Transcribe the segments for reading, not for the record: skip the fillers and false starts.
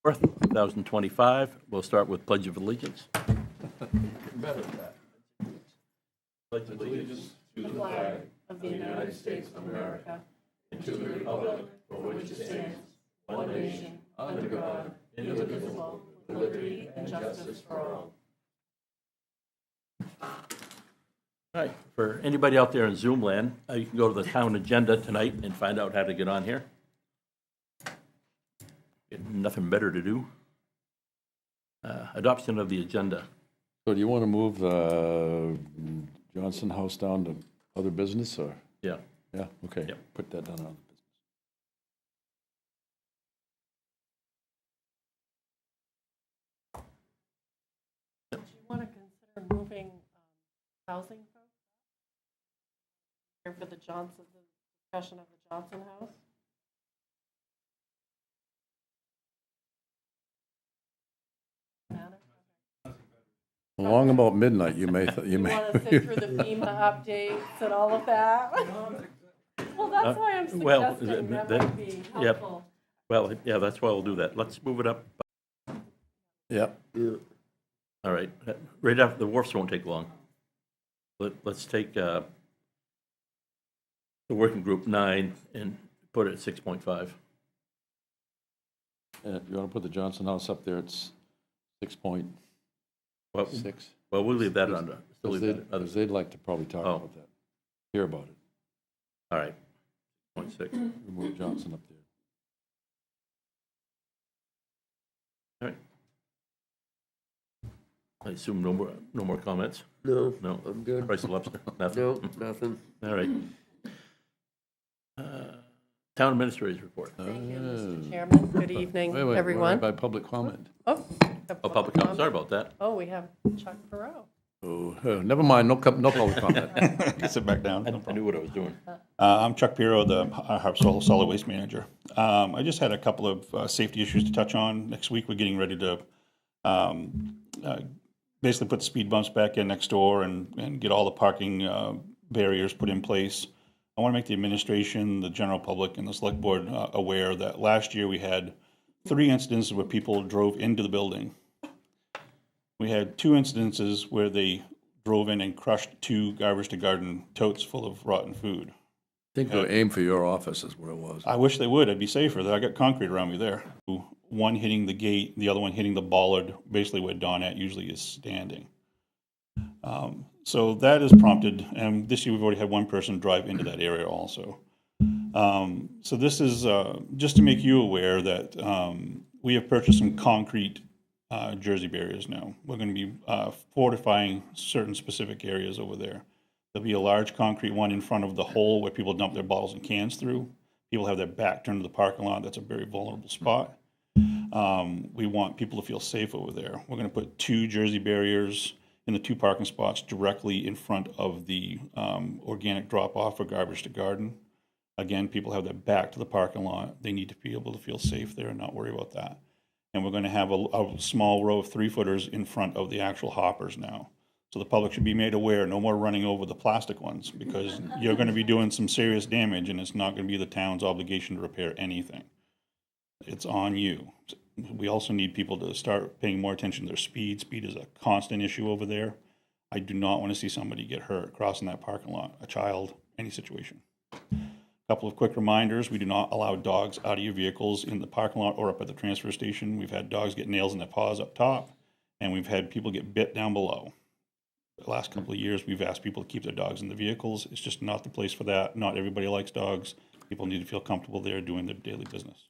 4th, 2025. We'll start with Pledge of Allegiance. Better than that. Pledge allegiance to the flag of the United States of America and to the republic for which it stands, one nation, under God, indivisible, with liberty and justice for all. All right, for anybody out there in Zoom land, you can go to the town agenda tonight and find out how to get on here. Nothing better to do. Adoption of the agenda. So do you want to move the Johnson House down to other business, or? Yeah. Yeah, okay. Yep. Put that down on other business. Do you want to consider moving housing folks here for the discussion of the Johnson House? Along about midnight, you may. You want to sit through the FEMA updates and all of that? Well, that's why I'm suggesting that would be helpful. Well, yeah, that's why we'll do that. Let's move it up. Yep. All right, right after the wharfs won't take long. Let's take the working group 9 and put it at 6.5. If you want to put the Johnson House up there, it's 6.6. Well, we'll leave that under. Still leave that under. Because they'd like to probably talk about that, hear about it. All right, 0.6. Move Johnson up there. All right. I assume no more comments? No, No. I'm good. Bryce Lobster? Nothing? No, nothing. All right. Town Administrator's Report. Thank you, Mr. Chairman. Good evening, Wait, everyone. by public comment. Oh, Public comment. Sorry about that. Oh, we have Chuck Perot. Oh, never mind, no public comment. Sit back down. I knew what I was doing. I'm Chuck Piro, the Harpswell Solid Waste Manager. I just had a couple of safety issues to touch on. Next week, we're getting ready to basically put the speed bumps back in next door and get all the parking barriers put in place. I want to make the administration, the general public, and the select board aware that last year we had 3 incidents where people drove into the building. We had 2 incidences where they drove in and crushed 2 garbage to garden totes full of rotten food. I think they'll aim for your office is where it was. I wish they would. I'd be safer. I got concrete around me there. One hitting the gate, the other one hitting the bollard, basically where Donat usually is standing. So that has prompted, and this year we've already had 1 person drive into that area also. So this is just to make you aware that we have purchased some concrete Jersey barriers now. We're going to be fortifying certain specific areas over there. There'll be a large concrete one in front of the hole where people dump their bottles and cans through. People have their back turned to the parking lot. That's a very vulnerable spot. We want people to feel safe over there. We're going to put 2 Jersey barriers in the 2 parking spots directly in front of the organic drop-off for garbage to garden. Again, people have their back to the parking lot. They need to be able to feel safe there and not worry about that. And we're going to have a small row of 3-footers in front of the actual hoppers now. So the public should be made aware, no more running over the plastic ones, because you're going to be doing some serious damage, and it's not going to be the town's obligation to repair anything. It's on you. We also need people to start paying more attention to their speed. Speed is a constant issue over there. I do not want to see somebody get hurt crossing that parking lot, a child, any situation. A couple of quick reminders: we do not allow dogs out of your vehicles in the parking lot or up at the transfer station. We've had dogs get nails in their paws up top, and we've had people get bit down below. The last couple of years, we've asked people to keep their dogs in the vehicles. It's just not the place for that. Not everybody likes dogs. People need to feel comfortable there doing their daily business.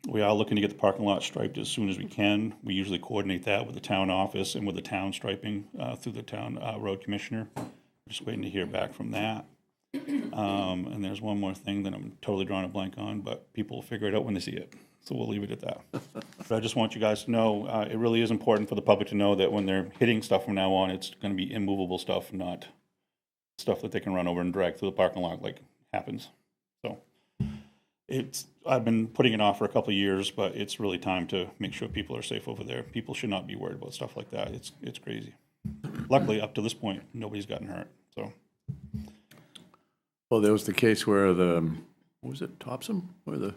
We are looking to get the parking lot striped as soon as we can. We usually coordinate that with the town office and with the town striping through the town road commissioner. We're just waiting to hear back from that. And there's one more thing that I'm totally drawing a blank on, but people will figure it out when they see it. So we'll leave it at that. But I just want you guys to know, it really is important for the public to know that when they're hitting stuff from now on, it's going to be immovable stuff, not stuff that they can run over and drag through the parking lot like happens. So I've been putting it off for a couple of years, but it's really time to make sure people are safe over there. People should not be worried about stuff like that. It's crazy. Luckily, up to this point, nobody's gotten hurt. So. Well, there was the case where what was it, Topsom? Where the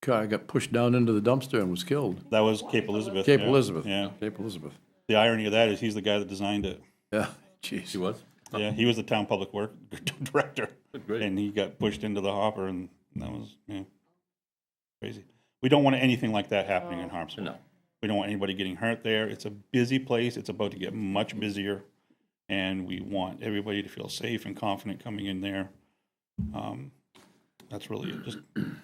car got pushed down into the dumpster and was killed. That was Cape Elizabeth. Cape yeah. Elizabeth. Yeah. Cape Elizabeth. The irony of that is he's the guy that designed it. Yeah, jeez. He was? Yeah, he was the town public work director. Great. And he got pushed into the hopper, and that was crazy. We don't want anything like that happening in Harpswell. No. We don't want anybody getting hurt there. It's a busy place. It's about to get much busier, and we want everybody to feel safe and confident coming in there. That's really it. Just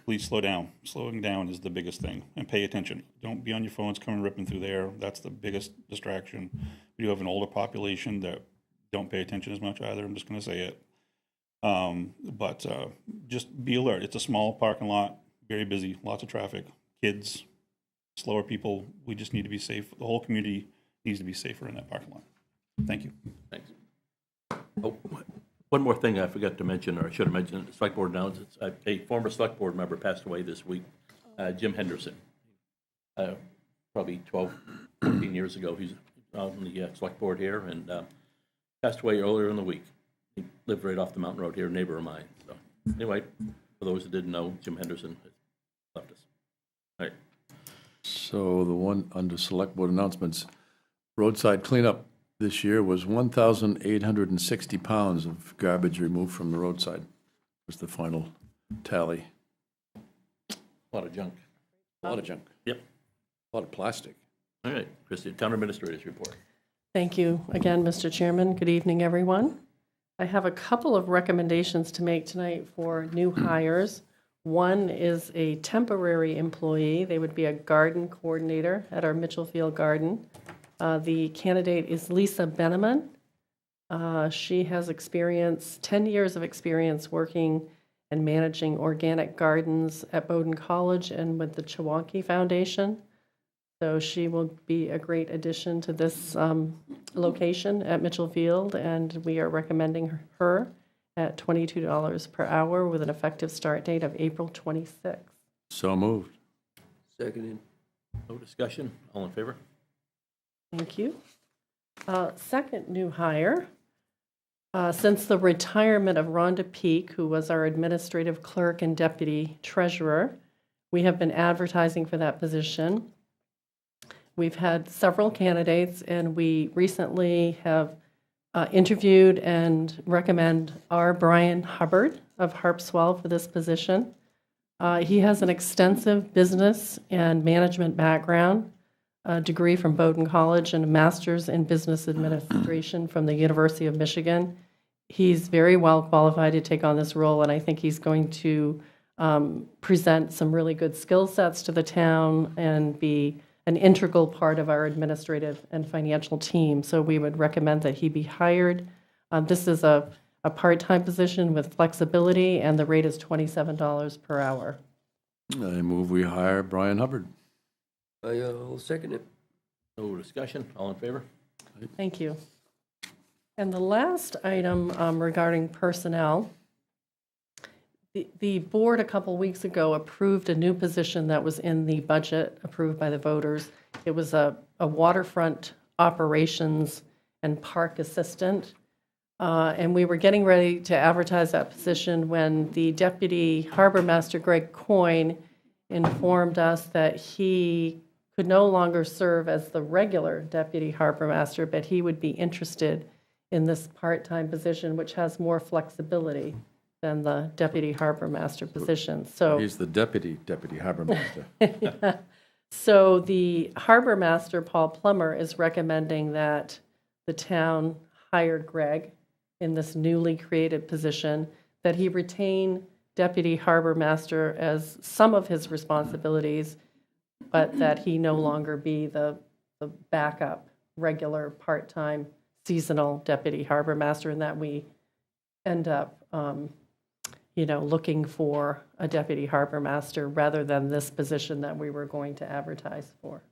please slow down. Slowing down is the biggest thing, and pay attention. Don't be on your phones coming ripping through there. That's the biggest distraction. We do have an older population that don't pay attention as much either. I'm just going to say it. But just be alert. It's a small parking lot, very busy, lots of traffic, kids, slower people. We just need to be safe. The whole community needs to be safer in that parking lot. Thank you. Thanks. Oh, one more thing I forgot to mention, or I should have mentioned, the select board announced, a former select board member passed away this week, Jim Henderson. Probably 12, 14 years ago, he's on the select board here, and passed away earlier in the week. He lived right off the mountain road here, a neighbor of mine. So anyway, for those that didn't know, Jim Henderson has left us. All right. So the one under select board announcements, roadside cleanup this year was 1,860 pounds of garbage removed from the roadside, was the final tally. A lot of junk. A lot of junk, Yep. a lot of plastic. All right, Christie, Town Administrator's report. Thank you again, Mr. Chairman. Good evening, everyone. I have a couple of recommendations to make tonight for new hires. One is a temporary employee. They would be a garden coordinator at our Mitchell Field Garden. The candidate is Lisa Beneman. She has 10 years of experience working and managing organic gardens at Bowdoin College and with the Chewonki Foundation. So she will be a great addition to this location at Mitchell Field, and we are recommending her at $22 per hour with an effective start date of April 26th. So moved. Seconded. No discussion, all in favor? Thank you. Second new hire, since the retirement of Rhonda Peak, who was our administrative clerk and deputy treasurer, we have been advertising for that position. We've had several candidates, and we recently have interviewed and recommend our Brian Hubbard of Harpswell for this position. He has an extensive business and management background, a degree from Bowdoin College and a master's in business administration from the University of Michigan. He's very well qualified to take on this role, and I think he's going to present some really good skill sets to the town and be an integral part of our administrative and financial team. So we would recommend that he be hired. This is a part-time position with flexibility, and the rate is $27 per hour. I move we hire Brian Hubbard. I'll second it. No discussion, all in favor? Thank you. And the last item regarding personnel, the board a couple weeks ago approved a new position that was in the budget approved by the voters. It was a waterfront operations and park assistant. And we were getting ready to advertise that position when the deputy harbor master, Greg Coyne, informed us that he could no longer serve as the regular deputy harbor master, but he would be interested in this part-time position, which has more flexibility than the deputy harbor master position. So He's the deputy harbor master. So the harbor master, Paul Plummer, is recommending that the town hire Greg in this newly created position, that he retain deputy harbor master as some of his responsibilities, but that he no longer be the backup, regular, part-time, seasonal deputy harbor master, and that we end up looking for a deputy harbor master rather than this position that we were going to advertise for.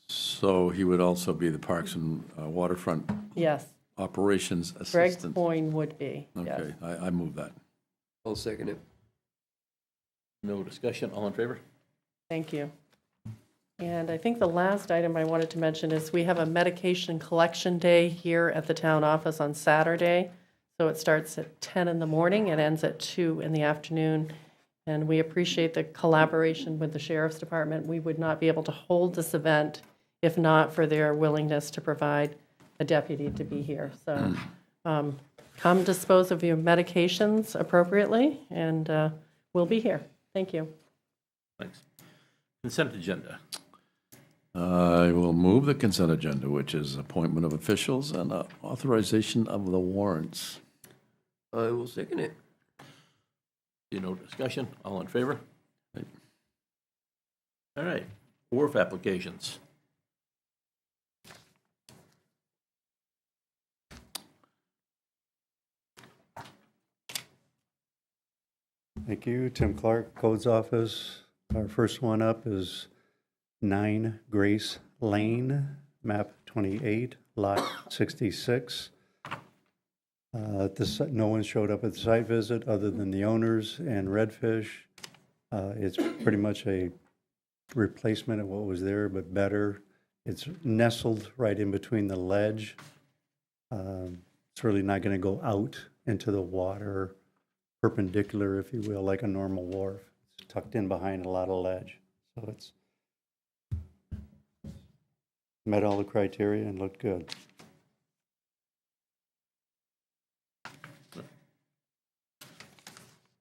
So he would also be the Parks and Waterfront Yes, Operations Greg Assistant. Coyne would be, yes. Okay, I move that. I'll second it. No discussion, all in favor? Thank you. And I think the last item I wanted to mention is we have a medication collection day here at the town office on Saturday. So it starts at 10 in the morning and ends at 2 in the afternoon. And we appreciate the collaboration with the Sheriff's Department. We would not be able to hold this event if not for their willingness to provide a deputy to be here. So come dispose of your medications appropriately, and we'll be here. Thank you. Thanks. Consent agenda. I will move the consent agenda, which is appointment of officials and authorization of the warrants. I will second it. No discussion? All in favor? All right. Wharf applications. Thank you. Tim Clark, Codes Office. Our first one up is 9 Grace Lane, map 28, lot 66. No one showed up at the site visit other than the owners and Redfish. It's pretty much a replacement of what was there, but better. It's nestled right in between the ledge. It's really not going to go out into the water, perpendicular, if you will, like a normal wharf. It's tucked in behind a lot of ledge. So it's met all the criteria and looked good.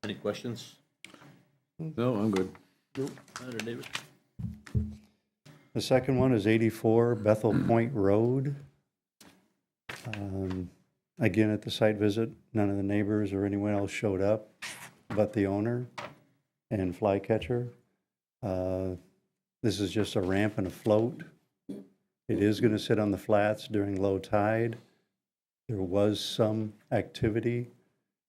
Any questions? No, I'm good. Matter, David? The second one is 84 Bethel Point Road. Again, at the site visit, none of the neighbors or anyone else showed up but the owner and Flycatcher. This is just a ramp and a float. It is going to sit on the flats during low tide. There was some activity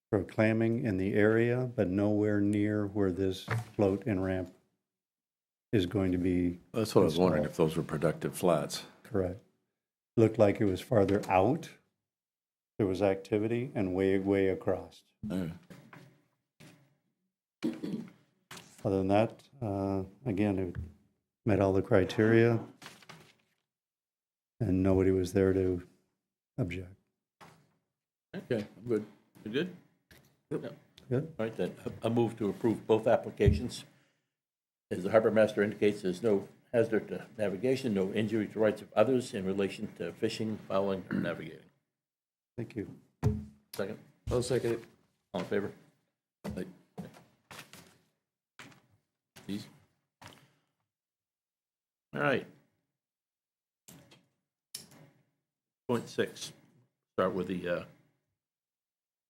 for clamming in the area, but nowhere near where this float and ramp is going to be. That's what I was wondering, if those were productive flats. Correct. Looked like it was farther out. There was activity and way across. Okay. Other than that, again, it met all the criteria and nobody was there to object. Okay, I'm good. You good? Good. All right, then, a move to approve both applications. As the harbor master indicates, there's no hazard to navigation, no injury to rights of others in relation to fishing, fouling, or navigating. Thank you. Second? I'll second it. All in favor? Please. All right. Point 6, start with the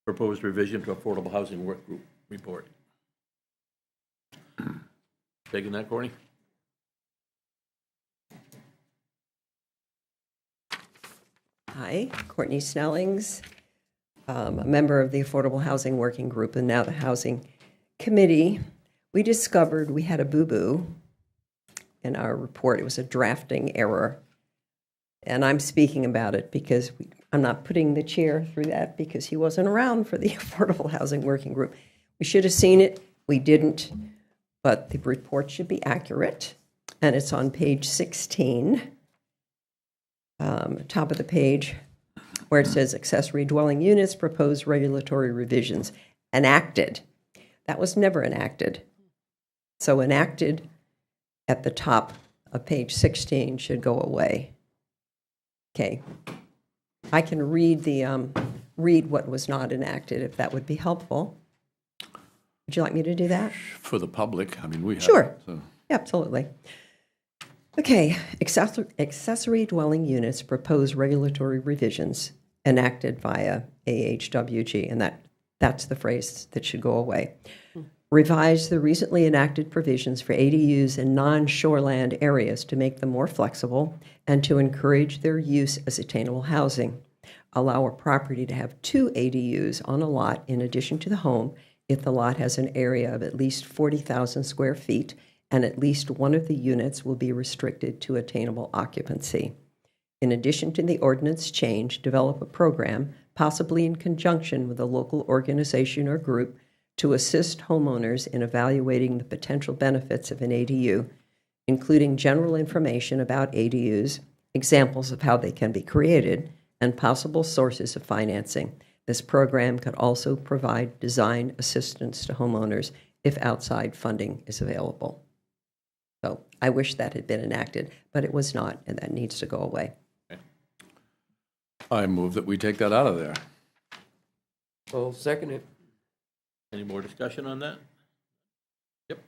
proposed revision to Affordable Housing Work Group report. Taking that, Courtney? Hi, Courtney Snellings, a member of the Affordable Housing Working Group and now the Housing Committee. We discovered we had a boo-boo in our report. It was a drafting error. And I'm speaking about it because I'm not putting the chair through that because he wasn't around for the Affordable Housing Working Group. We should have seen it. We didn't. But the report should be accurate. And it's on page 16. Top of the page, where it says accessory dwelling units, proposed regulatory revisions, enacted. That was never enacted. So enacted at the top of page 16 should go away. Okay. I can read what was not enacted, if that would be helpful. Would you like me to do that? For the public, I mean, we have. Sure. So. Absolutely. Okay, accessory dwelling units propose regulatory revisions enacted via AHWG, and that's the phrase that should go away. Revise the recently enacted provisions for ADUs in non-shoreland areas to make them more flexible and to encourage their use as attainable housing. Allow a property to have 2 ADUs on a lot in addition to the home if the lot has an area of at least 40,000 square feet and at least one of the units will be restricted to attainable occupancy. In addition to the ordinance change, develop a program, possibly in conjunction with a local organization or group, to assist homeowners in evaluating the potential benefits of an ADU, including general information about ADUs, examples of how they can be created, and possible sources of financing. This program could also provide design assistance to homeowners if outside funding is available. So I wish that had been enacted, but it was not, and that needs to go away. I move that we take that out of there. I'll second it. Any more discussion on that? Yep.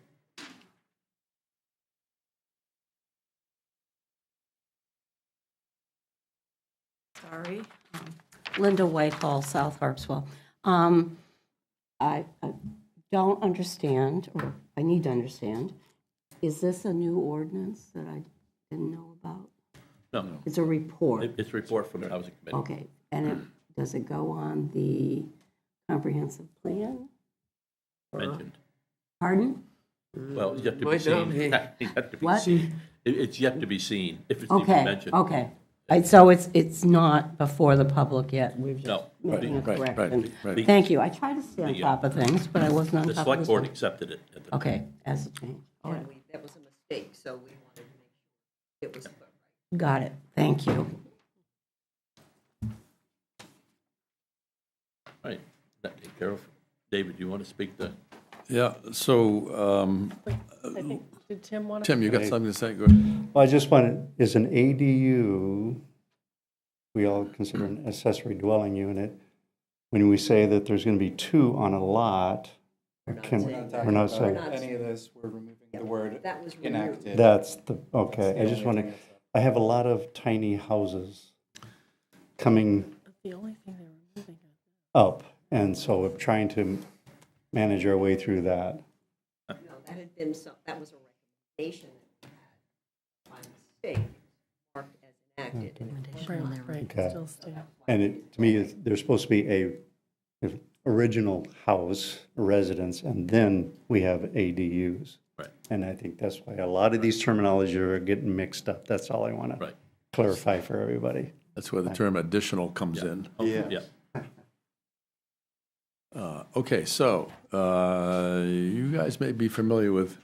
Sorry. Linda Whitehall, South Harpswell. I don't understand, or I need to understand, is this a new ordinance that I didn't know about? No, It's a report. it's a report from the Housing Committee. Okay, and does it go on the comprehensive plan? Mentioned. Pardon? Well, it's yet to be Might not seen. be. Yet to be What? seen. It's yet to be seen, if it's even Okay, mentioned. okay. So it's not before the public yet? We're just No. making a Right, right, correction. right. Thank you. I try to stay on The, top of things, but I wasn't on The top of select this board one. accepted it at the Okay, as a change. All right. That was a mistake, so we wanted to make sure it was put right. Got it. Thank you. All right, that take care of. David, you want to speak to? Yeah, so, I think, did Tim want to? Tim, you got something to say? Go ahead. Well, I just wanted, is an ADU, we all consider an accessory dwelling unit, when we say that there's going to be two on a lot, we're not saying, Any of this, we're removing the word That was removed. enacted. that's the, okay, I just want to, I have a lot of tiny houses coming The only thing they were moving. up, and so we're trying to manage our way through that. No, that had been, that was a recommendation that we had by mistake, marked as enacted. Right, Okay. still stay. And it, to me, there's supposed to be a original house, a residence, and then we have ADUs. Right. And I think that's why a lot of these terminology are getting mixed up. That's all I want to Right. clarify for everybody. That's where the term additional comes in. Yeah. Okay, so, you guys may be familiar with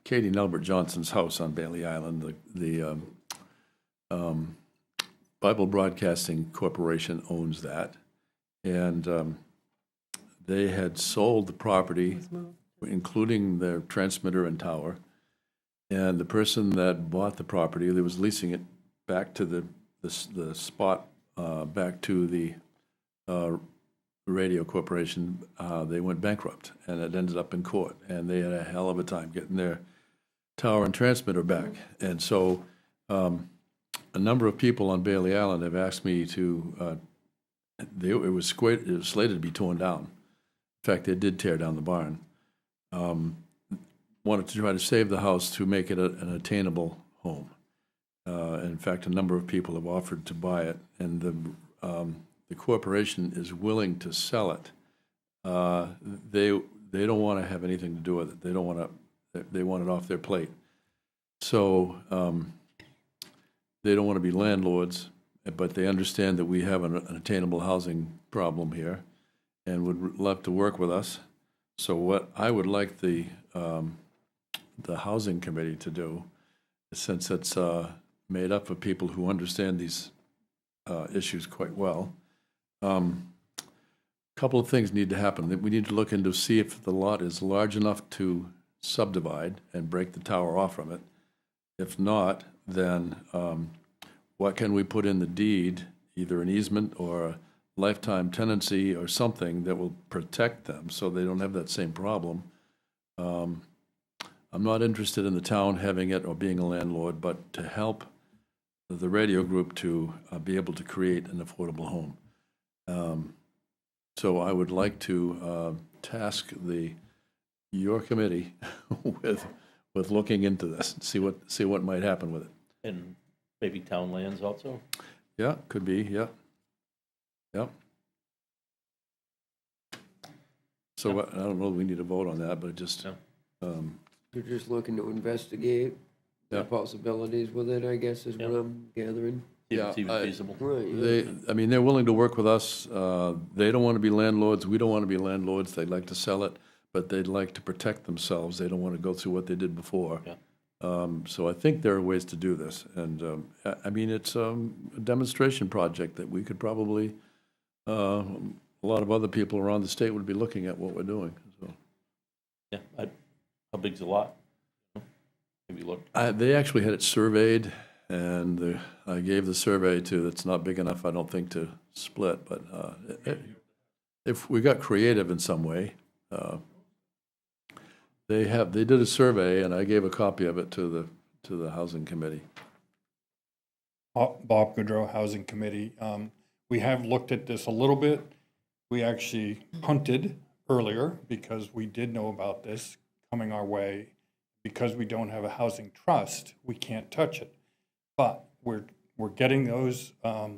Katie and Albert Johnson's house on Bailey Island. The Bible Broadcasting Corporation owns that, and they had sold the property, including their transmitter and tower, and the person that bought the property, they was leasing it back to the spot, back to the radio corporation, they went bankrupt, and it ended up in court, and they had a hell of a time getting their tower and transmitter back. And so a number of people on Bailey Island have asked me to, it was slated to be torn down. In fact, they did tear down the barn. Wanted to try to save the house to make it an attainable home. In fact, a number of people have offered to buy it, and the corporation is willing to sell it. They don't want to have anything to do with it. They don't want to. They want it off their plate. So they don't want to be landlords, but they understand that we have an attainable housing problem here, and would love to work with us. So what I would like the housing committee to do, since it's made up of people who understand these issues quite well. Couple of things need to happen. We need to look into see if the lot is large enough to subdivide and break the tower off from it. If not, then what can we put in the deed, either an easement or a lifetime tenancy or something that will protect them so they don't have that same problem. I'm not interested in the town having it or being a landlord, but to help the radio group to be able to create an affordable home. So I would like to task your committee with looking into this, and see what might happen with it. And maybe town lands also? Yeah, could be, yeah. Yep. So I don't know if we need to vote on that, but just, No. You're just looking to investigate Yeah. the possibilities with it, I guess, is what Yeah. I'm gathering. See if Yeah, it's even feasible. Right, yeah. they're willing to work with us. They don't want to be landlords. We don't want to be landlords. They'd like to sell it, but they'd like to protect themselves. They don't want to go through what they did before. Yeah. So I think there are ways to do this. And, I mean, it's a demonstration project that we could probably, a lot of other people around the state would be looking at what we're doing. So Yeah, how big's the lot? Have you looked? They actually had it surveyed, and I gave the survey to, it's not big enough, I don't think, to split, but if we got creative in some way, they did a survey, and I gave a copy of it to the housing committee. Bob Goodrow, Housing Committee. We have looked at this a little bit. We actually punted earlier because we did know about this coming our way. Because we don't have a housing trust, we can't touch it. But we're getting those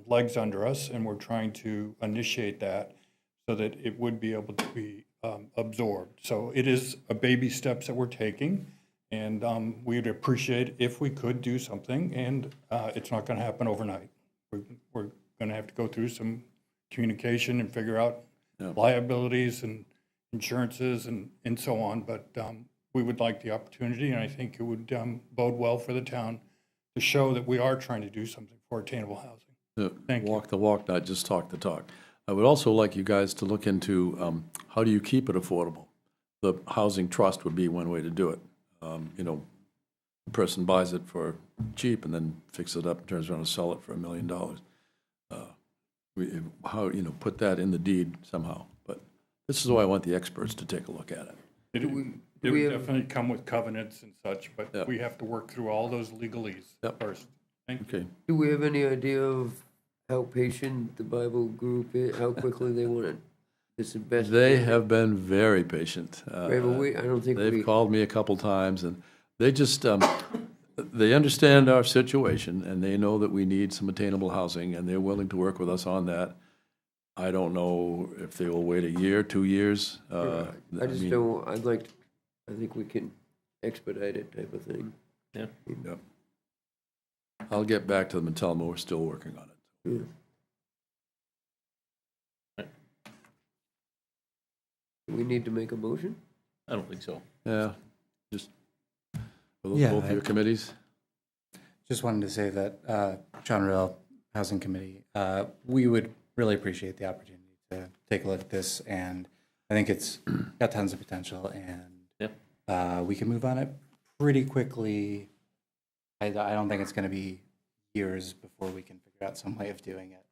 legs under us, and we're trying to initiate that so that it would be able to be absorbed. So it is a baby steps that we're taking, and we'd appreciate if we could do something, and it's not going to happen overnight. We're going to have to go through some communication and figure out liabilities and insurances and so on, but we would like the opportunity, and I think it would bode well for the town to show that we are trying to do something for attainable housing. Thank you. Walk the walk, not just talk the talk. I would also like you guys to look into how do you keep it affordable? The housing trust would be one way to do it. The person buys it for cheap and then fixes it up and turns around and sell it for $1 million. Put that in the deed somehow. But this is why I want the experts to take a look at it. It would definitely come with covenants and such, but we have to work through all those legalese first. Thank you. Okay. Do we have any idea of how patient the Bible group is, how quickly they want this investment? They have been very patient. Right, but I don't think They've called me a couple times, and they just, they understand our situation, and they know that we need some attainable housing, and they're willing to work with us on that. I don't know if they will wait a year, 2 years. I think we can expedite it type of thing. Yeah. Yep. I'll get back to them and tell them we're still working on it. Yeah. Do we need to make a motion? I don't think so. Yeah, just for Yeah, both of your committees. Just wanted to say that John Rill, Housing Committee, we would really appreciate the opportunity to take a look at this, and I think it's got tons of potential, and we can move on it pretty quickly. I don't think it's going to be years before we can figure out some way of doing it.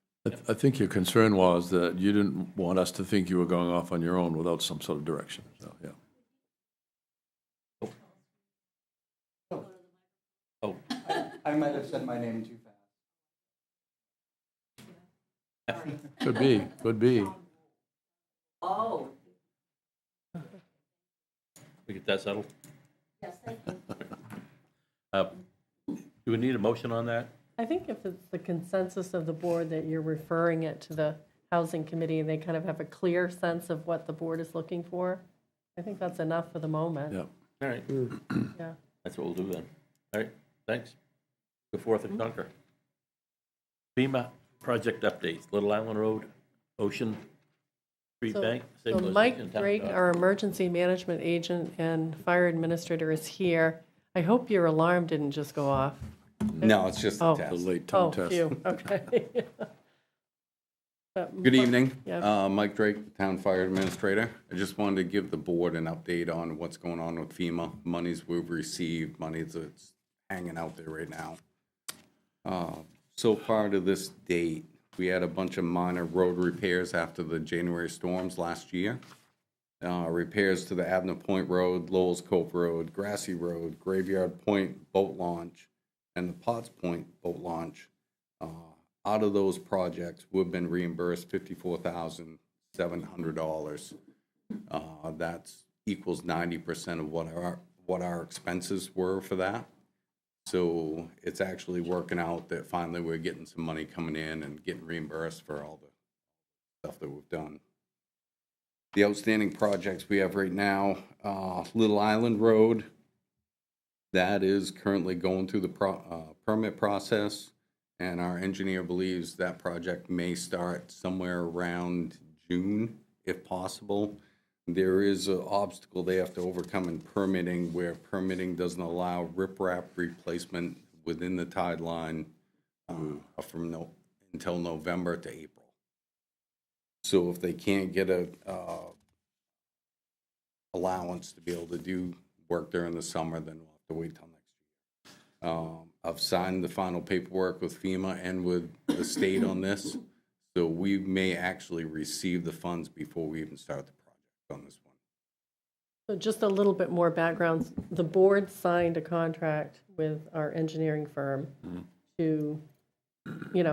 I think your concern was that you didn't want us to think you were going off on your own without some sort of direction, so, yeah. Oh, I might have said my name too fast. Could be. Oh. we get that settled? Yes, thank you. Do we need a motion on that? I think if it's the consensus of the board that you're referring it to the housing committee and they kind of have a clear sense of what the board is looking for, I think that's enough for the moment. Yeah. All right, Yeah. that's what we'll do then. All right, thanks. Go forth and conquer. FEMA project updates, Little Island Road, Ocean Street So- Bank. So stabilization, Mike town Drake, dock. our emergency management agent and fire administrator is here. I hope your alarm didn't just go off. No, it's just a Oh. The test. late Oh, tone test. phew, okay. Good evening. Yeah. Mike Drake, Town Fire Administrator. I just wanted to give the board an update on what's going on with FEMA. Monies we've received, money that's hanging out there right now. So far to this date, we had a bunch of minor road repairs after the January storms last year. Repairs to the Abner Point Road, Lowell's Cove Road, Grassy Road, Graveyard Point Boat Launch, and the Potts Point Boat Launch. Out of those projects, we've been reimbursed $54,700. That's equals 90% of what our expenses were for that. So it's actually working out that finally we're getting some money coming in and getting reimbursed for all the stuff that we've done. The outstanding projects we have right now, Little Island Road, that is currently going through the permit process, and our engineer believes that project may start somewhere around June, if possible. There is an obstacle they have to overcome in permitting, where permitting doesn't allow riprap replacement within the tide line until November to April. So if they can't get allowance to be able to do work during the summer, then we'll have to wait till next year. I've signed the final paperwork with FEMA and with the state on this, so we may actually receive the funds before we even start the project on this one. So just a little bit more background. The board signed a contract with our engineering firm to,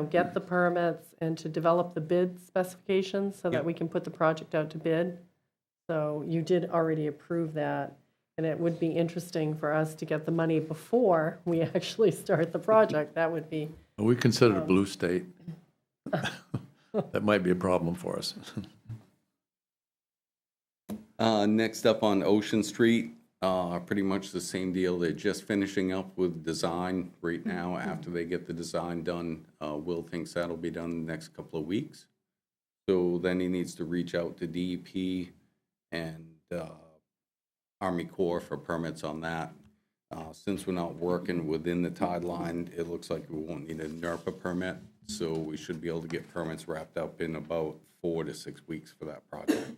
get the permits and to develop the bid specifications so that we can put the project out to bid. So you did already approve that, and it would be interesting for us to get the money before we actually start the project. That would be, We considered a blue state. That might be a problem for us. Next up on Ocean Street, pretty much the same deal. They're just finishing up with design right now. After they get the design done, Will thinks that'll be done in the next couple of weeks. So then he needs to reach out to DEP and Army Corps for permits on that. Since we're not working within the tide line, it looks like we won't need a NERPA permit. So we should be able to get permits wrapped up in about 4 to 6 weeks for that project.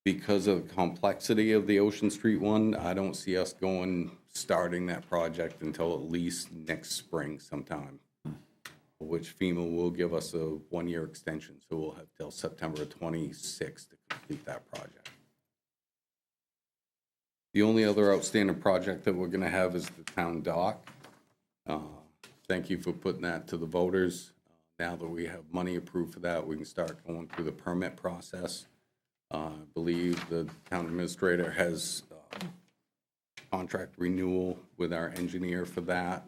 Because of the complexity of the Ocean Street one, I don't see us starting that project until at least next spring sometime, which FEMA will give us a 1-year extension, so we'll have till September 26th to complete that project. The only other outstanding project that we're gonna have is the town dock. Thank you for putting that to the voters. Now that we have money approved for that, we can start going through the permit process. I believe the town administrator has contract renewal with our engineer for that.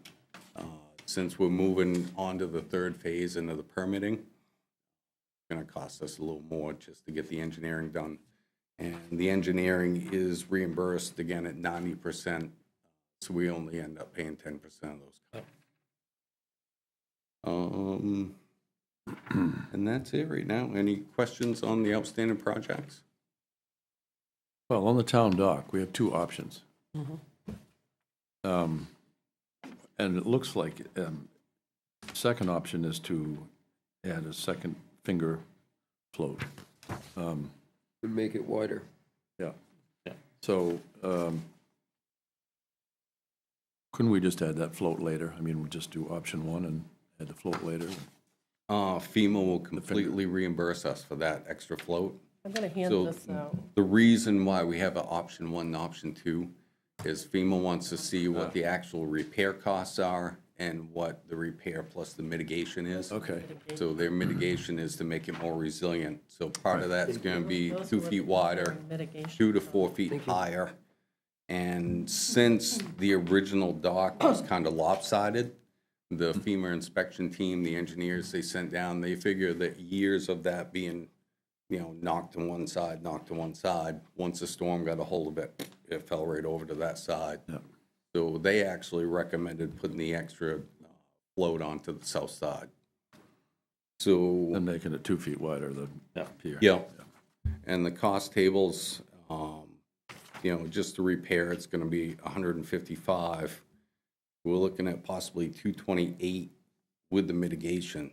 Since we're moving on to the third phase into the permitting, it's going to cost us a little more just to get the engineering done. And the engineering is reimbursed again at 90%, so we only end up paying 10% of those costs. And that's it right now. Any questions on the outstanding projects? Well, on the town dock, we have two options. And it looks like second option is to add a second finger float. Make it wider. Yeah. So couldn't we just add that float later? I mean, we just do option one and add the float later? FEMA will completely reimburse us for that extra float. I'm going to hand So this out. the reason why we have an option one and option two is FEMA wants to see what the actual repair costs are and what the repair plus the mitigation is. Okay. So their mitigation is to make it more resilient. So part of that's going to be 2 feet wider, 2 to 4 feet higher. And since the original dock was kind of lopsided, the FEMA inspection team, the engineers they sent down, they figured that years of that being, knocked to one side, once the storm got a hold of it, it fell right over to that side. Yeah. So they actually recommended putting the extra float onto the south side. So, And making it 2 feet wider, the pier. yeah. And the cost tables, just to repair, it's gonna be $155. We're looking at possibly $228 with the mitigation.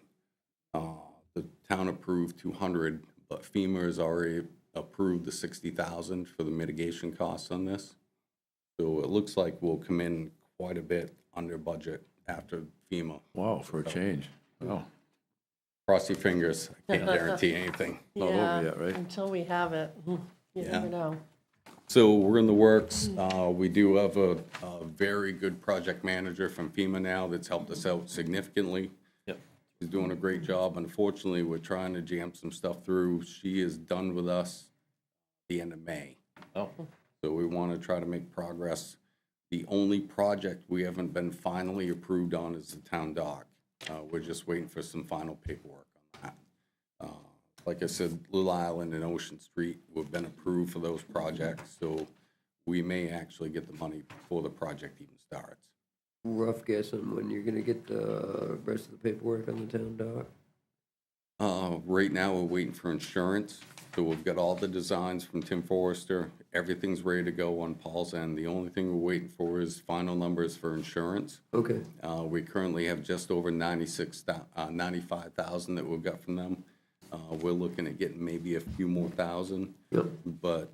The town approved $200, but FEMA has already approved the $60,000 for the mitigation costs on this. So it looks like we'll come in quite a bit under budget after FEMA. Wow, for a change. Wow. Cross your fingers. I can't guarantee anything. Not over yet, right? Until we have it, you never know. So we're in the works. We do have a very good project manager from FEMA now that's helped us out significantly. Yep. She's doing a great job. Unfortunately, we're trying to jam some stuff through. She is done with us the end of May. Oh, So we want to try to make progress. The only project we haven't been finally approved on is the town dock. We're just waiting for some final paperwork on that. Like I said, Little Island and Ocean Street, we've been approved for those projects, so we may actually get the money before the project even starts. Rough guess on when you're gonna get the rest of the paperwork on the town dock? Right now, we're waiting for insurance. So we've got all the designs from Tim Forrester. Everything's ready to go on Paul's end. The only thing we're waiting for is final numbers for insurance. Okay, We currently have just over 95,000 that we've got from them. We're looking at getting maybe a few more thousand. yep. But,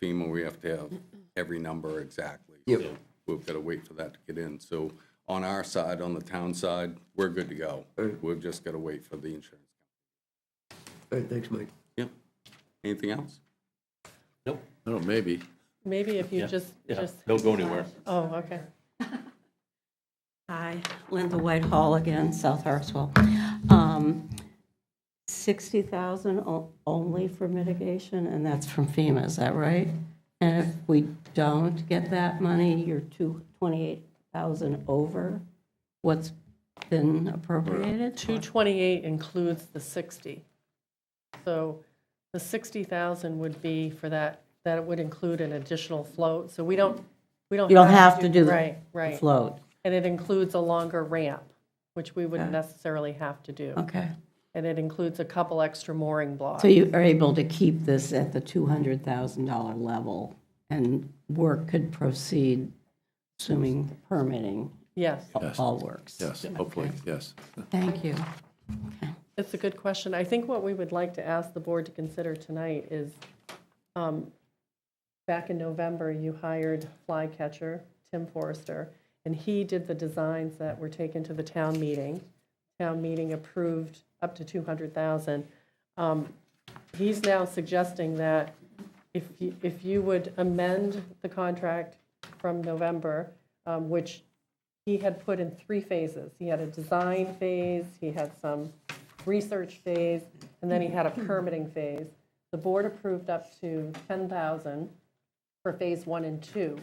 FEMA, we have to have every number exactly. Yep. So we've got to wait for that to get in. So on our side, on the town side, we're good to go. Alright. We've just got to wait for the insurance. All right, thanks, Mike. Yep. Anything else? Nope. Oh, maybe. Maybe if you Yeah. just, Yeah, don't go anywhere. oh, okay. Hi, Linda Whitehall again, South Harpswell. 60,000 only for mitigation, and that's from FEMA, is that right? And if we don't get that money, you're 28,000 over what's been appropriated? 228 includes the 60. So the 60,000 would be for that would include an additional float. So we don't You don't have to do the right, right. float. And it includes a longer ramp, which we wouldn't necessarily have to do. Okay. And it includes a couple extra mooring blocks. So you are able to keep this at the $200,000 level, and work could proceed, assuming permitting Yes, Yes. all works? Yes, hopefully, yes. Thank you. it's a good question. I think what we would like to ask the board to consider tonight is, back in November, you hired flycatcher, Tim Forrester, and he did the designs that were taken to the town meeting. Town meeting approved up to 200,000. He's now suggesting that if you would amend the contract from November, which he had put in 3 phases. He had a design phase, he had some research phase, and then he had a permitting phase. The board approved up to 10,000 for phase 1 and 2,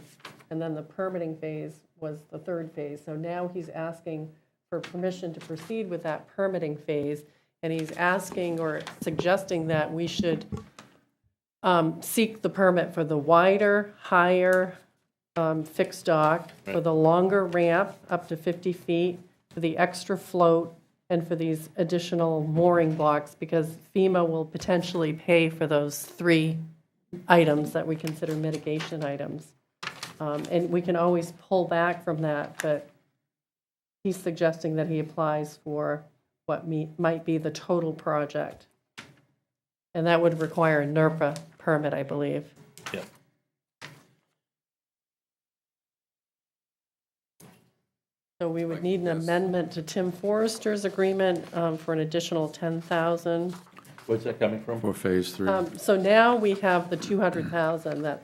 and then the permitting phase was the 3rd phase. So now he's asking for permission to proceed with that permitting phase, and he's asking or suggesting that we should seek the permit for the wider, higher fixed dock, for the longer ramp up to 50 feet, for the extra float, and for these additional mooring blocks, because FEMA will potentially pay for those 3 items that we consider mitigation items. And we can always pull back from that, but he's suggesting that he applies for what might be the total project. And that would require a NERPA permit, I believe. Yeah. So we would need an amendment to Tim Forrester's agreement for an additional 10,000. Where's that coming from? For phase 3. So now we have the 200,000 that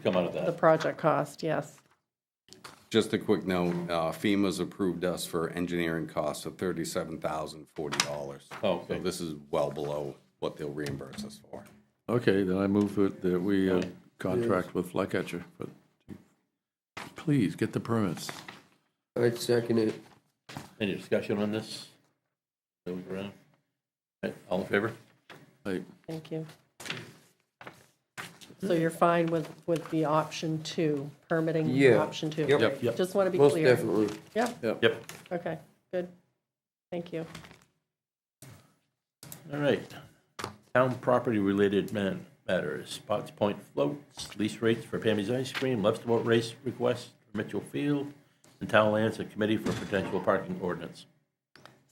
Come out of the that. project cost, yes. Just a quick note, FEMA's approved us for engineering costs of $37,040. Oh, So okay. this is well below what they'll reimburse us for. Okay, then I move that we contract with Flycatcher. But please, get the permits. I'd second it. Any discussion on this? Moving around. Okay, all in favor? Like, Thank you. So you're fine with the option 2, permitting Yeah. option 2? Yep. Yep, yep. Just want to be Most clear. definitely. Yeah, Yep. okay, good. Thank you. All right. Town property-related matters. Spots Point floats, lease rates for Pammy's Ice Cream, Lobster Boat Race request for Mitchell Field, and Town Lands and Committee for Potential Parking Ordinance.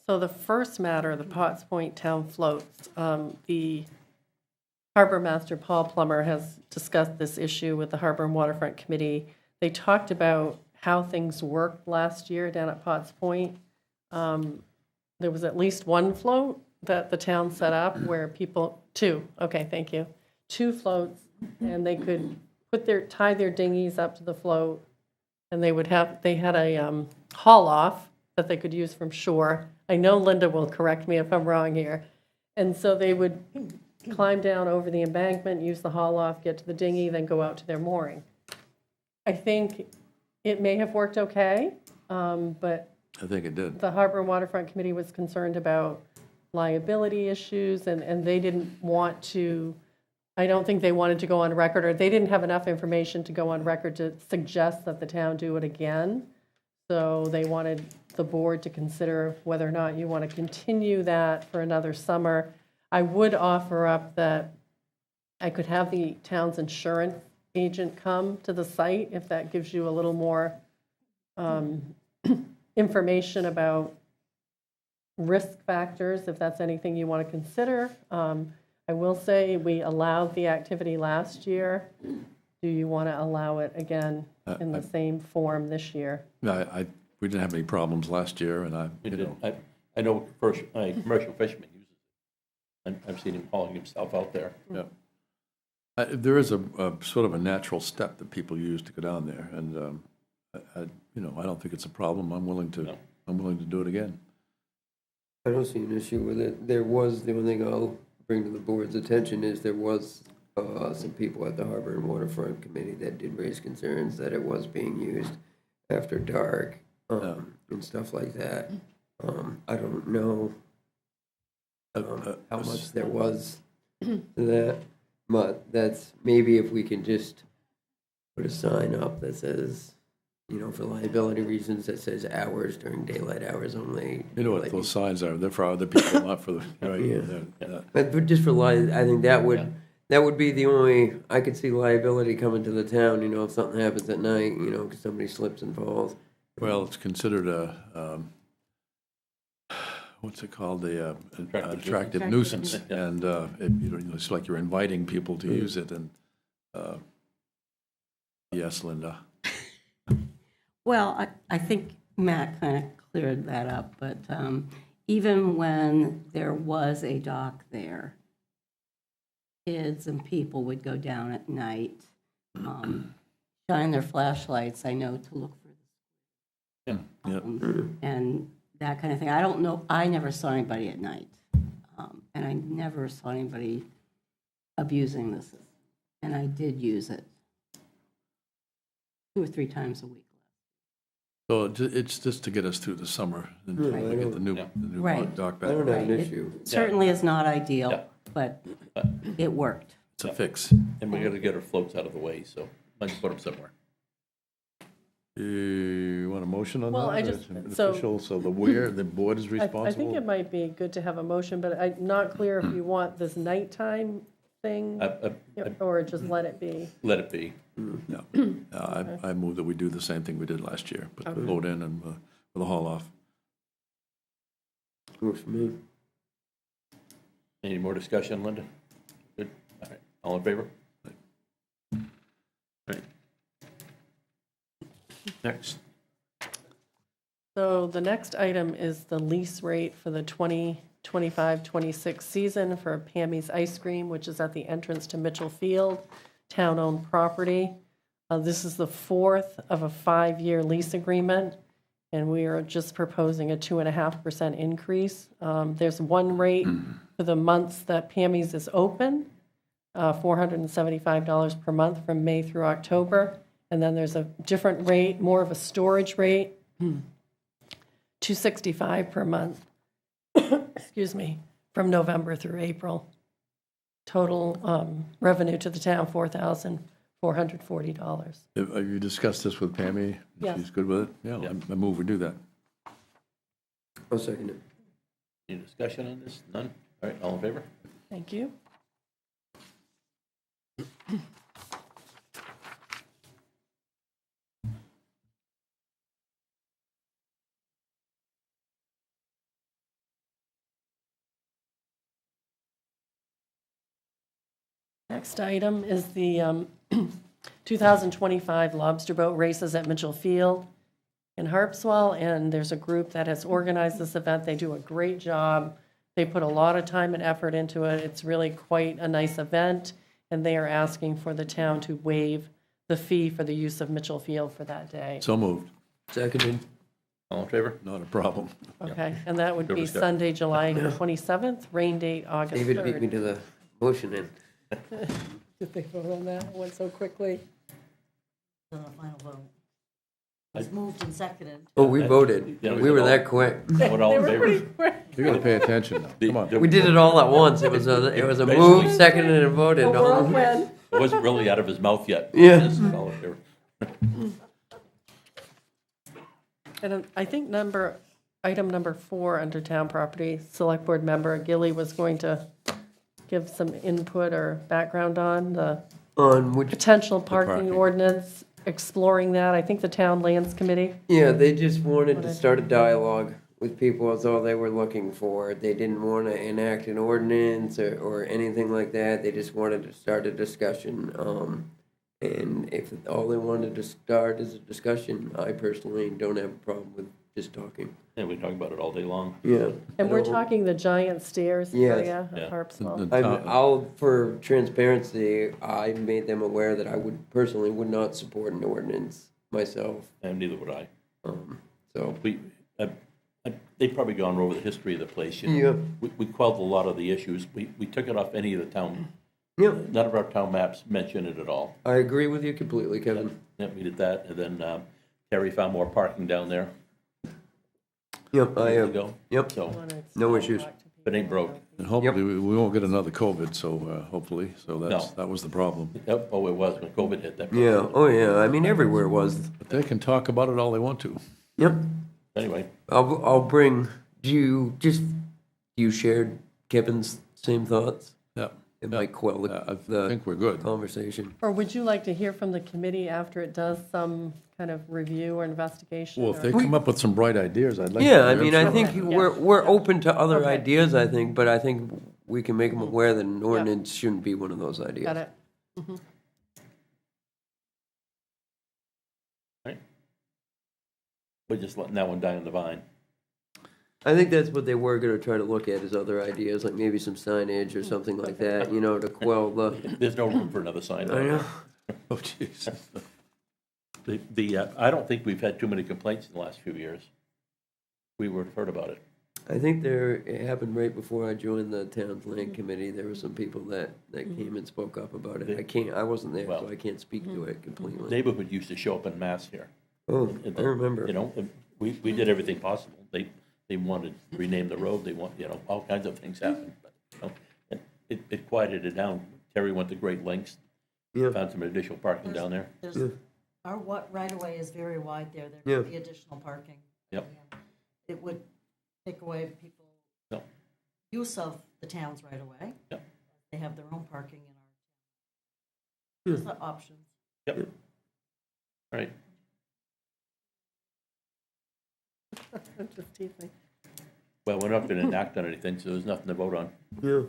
So the first matter, the Potts Point Town floats, the Harbor Master Paul Plummer has discussed this issue with the Harbor and Waterfront Committee. They talked about how things worked last year down at Potts Point. There was at least 1 float that the town set up where people, 2, okay, thank you. 2 floats, and they could tie their dinghies up to the float, and they had a haul off that they could use from shore. I know Linda will correct me if I'm wrong here. And so they would climb down over the embankment, use the haul off, get to the dinghy, then go out to their mooring. I think it may have worked okay, but I think it did. the Harbor and Waterfront Committee was concerned about liability issues, and they didn't want to, I don't think they wanted to go on record, or they didn't have enough information to go on record to suggest that the town do it again. So they wanted the board to consider whether or not you want to continue that for another summer. I would offer up that I could have the town's insurance agent come to the site if that gives you a little more information about risk factors, if that's anything you want to consider. I will say we allowed the activity last year. do you want to allow it again in the same form this year? We didn't have any problems last year, and I know commercial fishermen use it. I've seen him hauling himself out there. yeah. There is a sort of a natural step that people use to go down there, and I don't think it's a problem. I'm willing to do it again. I don't see an issue with it. The only thing I'll bring to the board's attention is there was some people at the Harbor and Waterfront Committee that did raise concerns that it was being used after dark and stuff like that. I don't know how much there was to that, but that's maybe if we can just put a sign up that says, for liability reasons, that says hours during daylight hours only. You know what those signs are? They're for other people, not for the, right? Yeah. But just for I think that would be the only, I could see liability coming to the town, if something happens at night, because somebody slips and falls. Well, it's considered what's it called? The attractive nuisance. And it's like you're inviting people to use it. And yes, Linda. Well, I think Matt kind of cleared that up, but even when there was a dock there, kids and people would go down at night, shine their flashlights, I know, to look for and that kind of thing. I don't know, I never saw anybody at night, and I never saw anybody abusing this, and I did use it 2 or 3 times a week. So it's just to get us through the summer and we get the new Right. dock I back. don't have an issue. It certainly is not ideal, but it worked. It's a fix. And we got to get our floats out of the way, so let's put them somewhere. You want a motion on that? Well, I or just- is it so- official, so the board is I responsible? think it might be good to have a motion, but I'm not clear if you want this nighttime thing or just let it be. Let it be. No. I move that we do the same thing we did last year, put the float in and with a haul off. Works for me. Any more discussion, Linda? Good. All right. All in favor? All right. Next. So the next item is the lease rate for the 2025-26 season for Pammy's Ice Cream, which is at the entrance to Mitchell Field, town-owned property. This is the 4th of a 5-year lease agreement, and we are just proposing a 2.5% increase. There's one rate for the months that Pammy's is open, $475 per month from May through October. And then there's a different rate, more of a storage rate, $265 per month, excuse me, from November through April. Total revenue to the town, $4,440. Have you discussed this with Pammy? Yes. She's good with it? Yeah, I move we do that. I'll second it. Any discussion on this? None? All right. All in favor? Thank you. Next item is the 2025 lobster boat races at Mitchell Field in Harpswell, and there's a group that has organized this event. They do a great job. They put a lot of time and effort into it. It's really quite a nice event, and they are asking for the town to waive the fee for the use of Mitchell Field for that day. So moved. Seconded. All in favor? Not a problem. Okay, and that would Go be discuss. Sunday, July 27th, rain date August 3rd. David beat me to the motion then. Did they vote on that? It went so quickly. The final vote. It's moved and seconded. Oh, we voted. Yeah, We were that quick. What all in They were pretty favor? quick. You gotta pay attention now. Come on. We did it all at once. It was a move, seconded, and voted. A whirlwind. It wasn't really out of his mouth yet. Yeah. This is all in favor. And I think item number 4 under town property, select board member Gilly was going to give some input or background on the On which, potential parking parking. ordinance, exploring that. I think the town lands committee. yeah, they just wanted to start a dialogue with people. That's all they were looking for. They didn't want to enact an ordinance or anything like that. They just wanted to start a discussion. And if all they wanted to start is a discussion, I personally don't have a problem with just talking. Yeah, we talk about it all day long. Yeah. And we're No, talking the giant stairs Yes. area Yeah. at Harpswell. I'll, for transparency, I made them aware that I personally would not support an ordinance myself. And neither would I. So, They've probably gone over the history of the place, you know. Yeah. We quelled a lot of the issues. We took it off any of the town. yeah, None of our town maps mention it at all. I agree with you completely, Kevin. Yeah, we did that, and then Terry found more parking down there. Yep, I There you am. go. Yep, So, no issues. if it ain't broke. And hopefully, we won't get another COVID, so hopefully, so that was the problem. Yep, oh, it was when COVID hit that. Yeah, oh yeah, I mean, everywhere was. But they can talk about it all they want to. Yep. Anyway, I'll bring, do you share Kevin's same thoughts? Yeah. It might quell I the think we're good. conversation. Or would you like to hear from the committee after it does some kind of review or investigation? Well, if they or- come up with some bright ideas, I'd like to. Yeah, I hear mean, them. I think we're open to other Okay. ideas, I think, but I think we can make them aware that an ordinance shouldn't be one of those ideas. Got it. we're just letting that one die on the vine. I think that's what they were gonna try to look at, is other ideas, like maybe some signage or something like that, you know, to quell the, There's no room for another sign. I know. Oh, jeez. I don't think we've had too many complaints in the last few years. We were heard about it. I think it happened right before I joined the town plan committee. There were some people that came and spoke up about it. I wasn't there, so Well- I can't speak to it completely. Neighborhood used to show up en masse here. Oh, I remember. You know, and we did everything possible. They wanted to rename the road, they want, you know, all kinds of things happened. But, you know, and it quieted it down. Terry went to great lengths, Yeah, found some additional parking down there. There's, Yeah. our right of way is very wide there. There Yeah. could be additional parking. Yep. And it would take away people's No. use of the town's right of way. Yep. They have their own parking in our, Yeah. there's the options. Yep. All right. I'm just teasing. Well, we're not going to enact on anything, so there's nothing to vote on. yeah.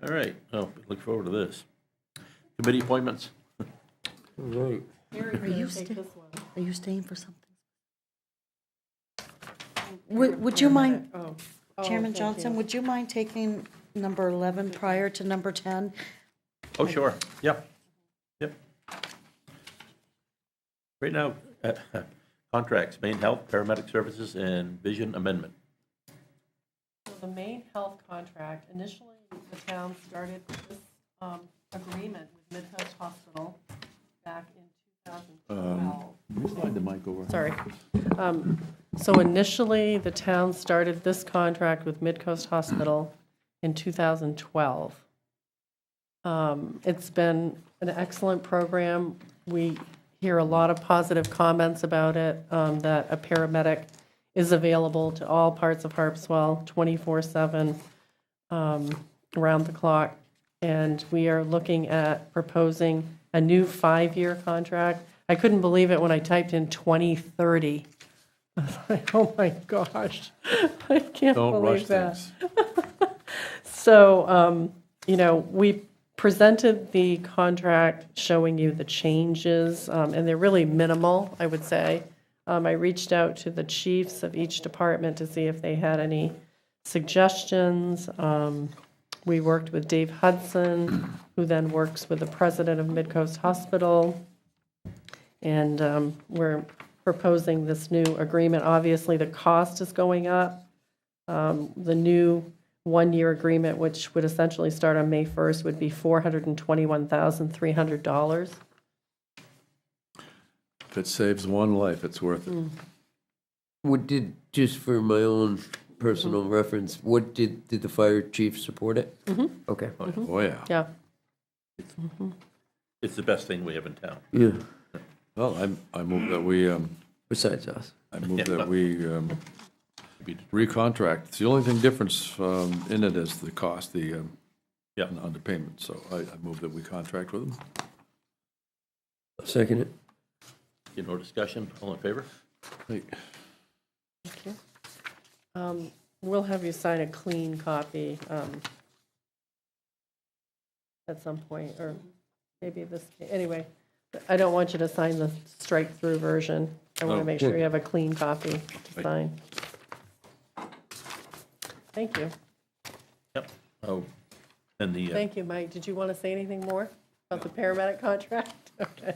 All right. Oh, look forward to this. Committee appointments. All right. Gary's Are you gonna take still- this one. Are you staying for something? Would you mind, Oh. Chairman thank Johnson, you. would you mind taking number 11 prior to number 10? Oh, sure. Yep. Yep. Right now, contracts, main health, paramedic services, and vision amendment. So the main health contract, initially, the town started this agreement with Midcoast Hospital back in 2012. Can you slide the mic over? Sorry. So initially, the town started this contract with Midcoast Hospital in 2012. It's been an excellent program. We hear a lot of positive comments about it, that a paramedic is available to all parts of Harpswell 24/7, around the clock. And we are looking at proposing a new 5-year contract. I couldn't believe it when I typed in 2030. I was like, oh my gosh, I can't Don't rush believe that. things. So, you know, we presented the contract showing you the changes, and they're really minimal, I would say. I reached out to the chiefs of each department to see if they had any suggestions. We worked with Dave Hudson, who then works with the president of Midcoast Hospital. And we're proposing this new agreement. Obviously, the cost is going up. The new 1-year agreement, which would essentially start on May 1st, would be $421,300. If it saves one life, it's worth it. Just for my own personal reference, did the fire chief support it? Okay. Oh, yeah. Yeah. It's the best thing we have in town. Yeah, Well, I move that we, besides us. I move that we recontract. It's the only thing difference in it is the cost, the Yeah. underpayment. So I move that we contract with them. Second it. You know, discussion, all in favor? Hey, Thank you. We'll have you sign a clean copy at some point, or maybe this, anyway. I don't want you to sign the strike-through version. I want to make sure you have a clean copy to sign. Thank you. Yep. Oh, and the, Thank you, Mike. Did you want to say anything more about the paramedic contract? Okay.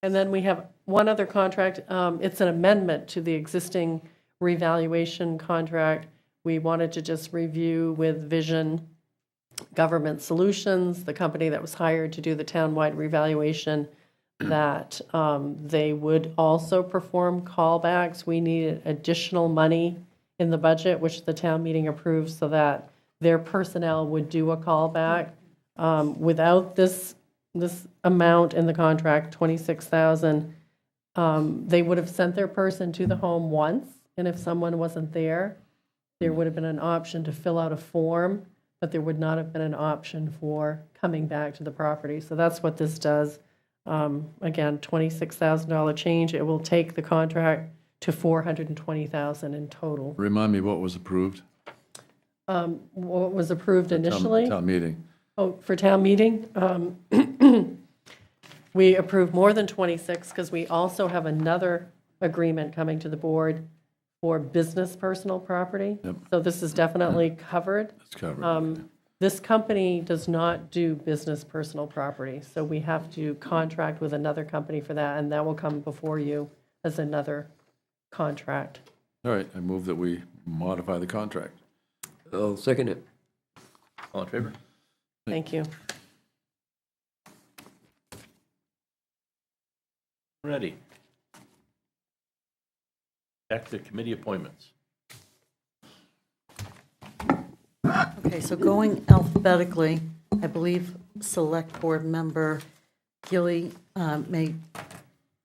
And then we have one other contract. It's an amendment to the existing revaluation contract. We wanted to just review with Vision Government Solutions, the company that was hired to do the townwide revaluation, that they would also perform callbacks. We needed additional money in the budget, which the town meeting approved, so that their personnel would do a callback. Without this amount in the contract, 26,000, they would have sent their person to the home once, and if someone wasn't there, there would have been an option to fill out a form, but there would not have been an option for coming back to the property. So that's what this does. Again, $26,000 change. It will take the contract to $420,000 in total. Remind me what was approved? What was approved initially? Town meeting. Oh, for town meeting? We approved more than 26 because we also have another agreement coming to the board for business personal property. Yep. So this is definitely covered. It's covered. This company does not do business personal property, so we have to contract with another company for that, and that will come before you as another contract. All right, I move that we modify the contract. I'll second it. all in favor? Thank you. Ready. Back to committee appointments. Okay, so going alphabetically, I believe Select Board Member Gilly may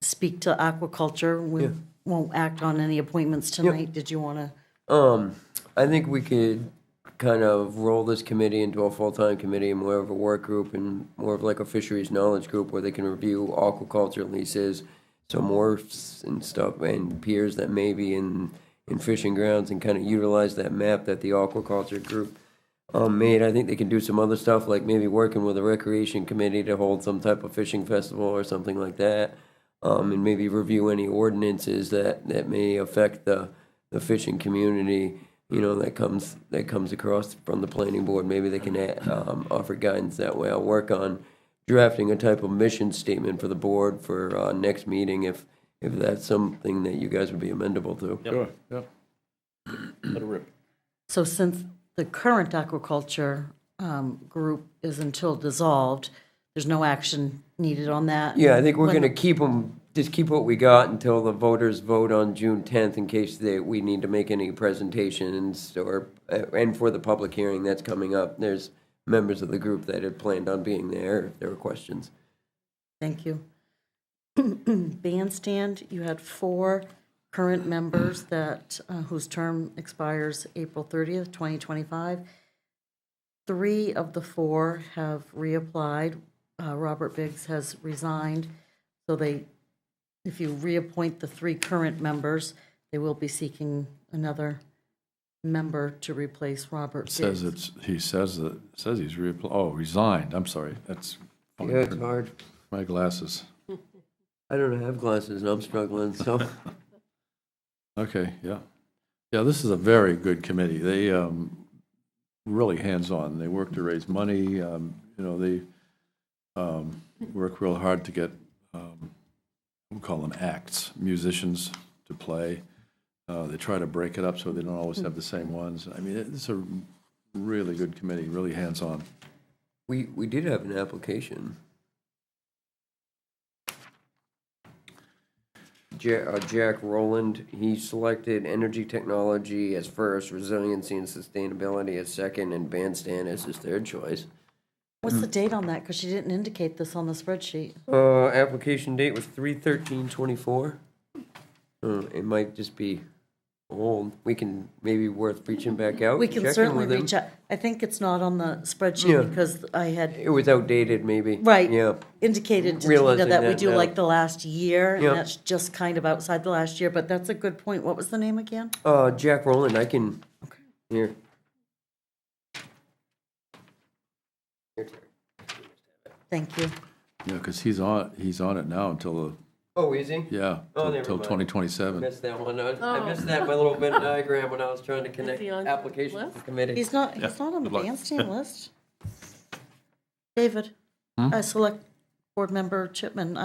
speak to aquaculture. We won't act on any appointments tonight. Did you want to? I think we could kind of roll this committee into a full-time committee, more of a work group and more of like a fisheries knowledge group where they can review aquaculture leases, some wharfs and stuff, and piers that may be in fishing grounds, and kind of utilize that map that the aquaculture group made. I think they can do some other stuff, like maybe working with a recreation committee to hold some type of fishing festival or something like that, and maybe review any ordinances that may affect the fishing community, you know, that comes across from the planning board. Maybe they can offer guidance that way. I'll work on drafting a type of mission statement for the board for next meeting, if that's something that you guys would be amenable to. Yep. Sure, yeah. Let it rip. So since the current aquaculture group is until dissolved, there's no action needed on that? Yeah, I think we're When- going to keep what we got until the voters vote on June 10th in case we need to make any presentations and for the public hearing that's coming up. There's members of the group that had planned on being there if there were questions. Thank you. Bandstand, you had 4 current members that whose term expires April 30th, 2025. 3 of the 4 have reapplied. Robert Biggs has resigned. So if you reappoint the 3 current members, they will be seeking another member to replace Robert Biggs. He says he's resigned. I'm sorry. That's Yeah, it's hard. my glasses. I don't have glasses and I'm struggling, so. Okay, yeah. Yeah, this is a very good committee. They really hands-on. They work to raise money. You know, they work real hard to get, we call them acts, musicians to play. They try to break it up so they don't always have the same ones. I mean, it's a really good committee, really hands-on. We did have an application. Jack Rowland, he selected energy technology as first, resiliency and sustainability as second, and bandstand as his third choice. What's the date on that? Because she didn't indicate this on the spreadsheet. Application date was 3/13/24. It might just be old. We can maybe worth reaching back out. We can checking certainly with him. reach out. I think it's not on the spreadsheet Yeah. because I had It was outdated, maybe. Right. Yeah. indicated to Realizing Tina that we that do now. like the last year, and Yeah. that's just kind of outside the last year, but that's a good point. What was the name again? Jack Rowland, I can. Here. Thank you. Yeah, because he's on it now until, Oh, is he? yeah, Oh, never until mind. 2027. Missed that one. I missed that in my little Venn diagram when I was trying to connect he on the applications list? to committee. He's not on the good luck. bandstand list. David, select board member Chipman,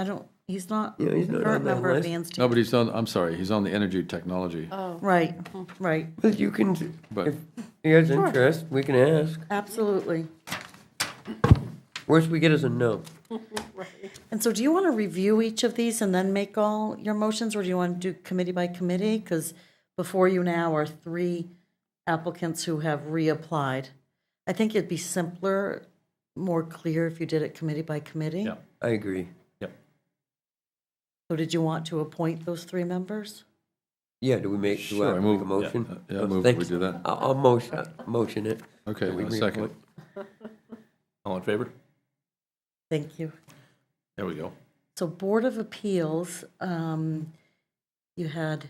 he's not Yeah, he's a not current on that member of list. No, bandstand. but he's on, I'm sorry, he's on the energy technology. Oh, Right, right, But you can, But- if he has interest, we can ask. absolutely. Worst we get is a no. And so do you want to review each of these and then make all your motions, or do you want to do committee by committee? Because before you now are 3 applicants who have reapplied. I think it'd be simpler, more clear if you did it committee by committee. Yeah. I agree. Yep. So did you want to appoint those 3 members? Yeah, do I Sure, have I to make move- a motion? Yeah, I move Thanks. we do that. I'll motion it. Okay, We a second. reappoint. All in favor? Thank you. There we go. So Board of Appeals, you had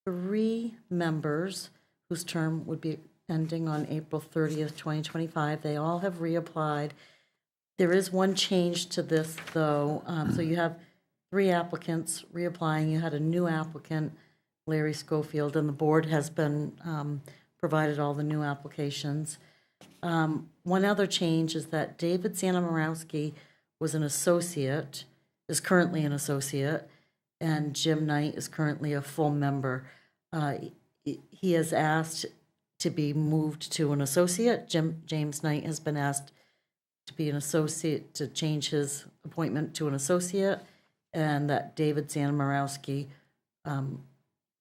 3 members whose term would be ending on April 30th, 2025. They all have reapplied. There is one change to this, though. So you have 3 applicants reapplying. You had a new applicant, Larry Schofield, and the board has been provided all the new applications. One other change is that David Zanamorowski was an associate, is currently an associate, and Jim Knight is currently a full member. He has asked to be moved to an associate. James Knight has been asked to be an associate, to change his appointment to an associate, and that David Zanamorowski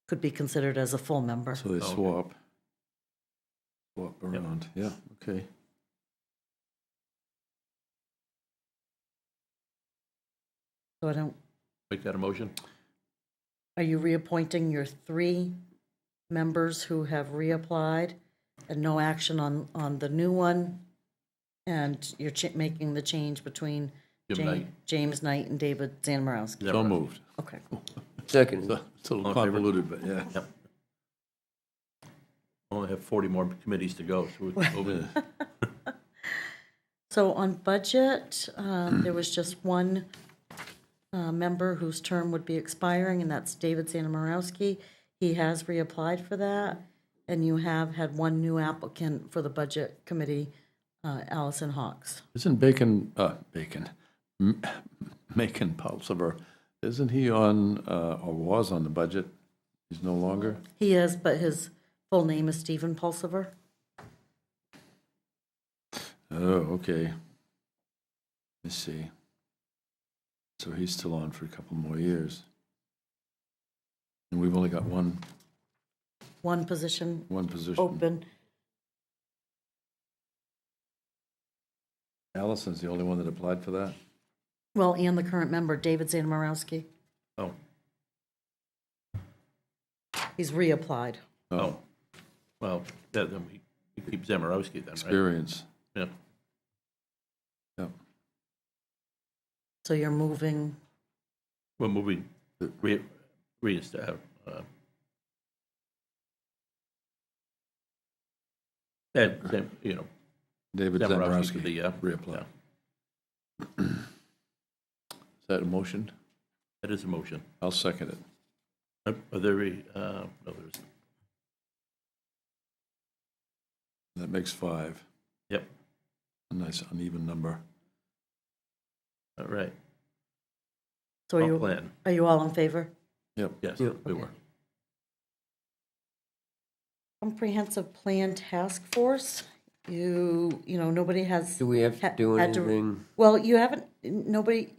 could be considered as a full member. So they swap around, yeah, okay. So I don't, Make that a motion? are you reappointing your 3 members who have reapplied and no action on the new one? And you're making the change between Jim Knight. James Knight and David Zanamorowski? So moved. Okay. Second. It's a little All in favor? convoluted, but yeah. Yep. Only have 40 more committees to go, so we're over. So on budget, there was just one member whose term would be expiring, and that's David Zanamorowski. He has reapplied for that, and you have had one new applicant for the budget committee, Allison Hawks. Isn't Macon Pulsiver, isn't he on, or was on the budget? He's no longer? He is, but his full name is Stephen Pulsiver. Oh, okay. Let's see. So he's still on for a couple more years. And we've only got one Position position. open. Allison's the only one that applied for that? Well, and the current member, David Zanamorowski. Oh, He's reapplied. oh. Well, then we keep Zamorowski then, right? Experience. Yeah. Yep. So you're moving, We're moving, and, you know, David Zamorowski to Zambrowski, the, reapply. yeah. Is that a motion? That is a motion. I'll second it. Are there, no, there's, That makes 5. yep, A nice uneven number. all right. so Comp plan, are you all in favor? Yep. yes, Yeah, we were. Comprehensive Plan Task Force, you know, nobody has. Do we have to do had to- anything? Well, nobody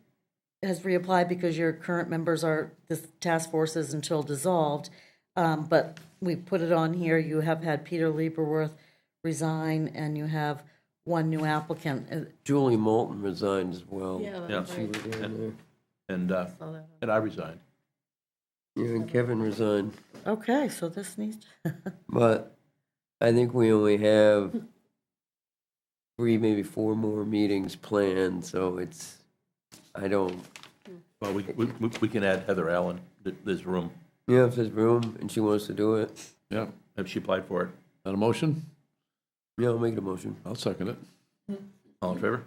has reapplied because your current members are, this task force is until dissolved. But we put it on here, you have had Peter Lieberworth resign, and you have one new applicant. Julie Moulton resigned as well. yeah, Yeah. that's She right. was in there. And, Saw that. and I resigned. Yeah, and Kevin resigned. Okay, so this needs, But I think we only have 3, maybe 4 more meetings planned, so it's, I don't, Well, we can add Heather Allen, there's room, yeah, if there's room and she wants to do it, Yep. if she applied for it. That a motion? yeah, I'll make the motion. I'll second it. All in favor?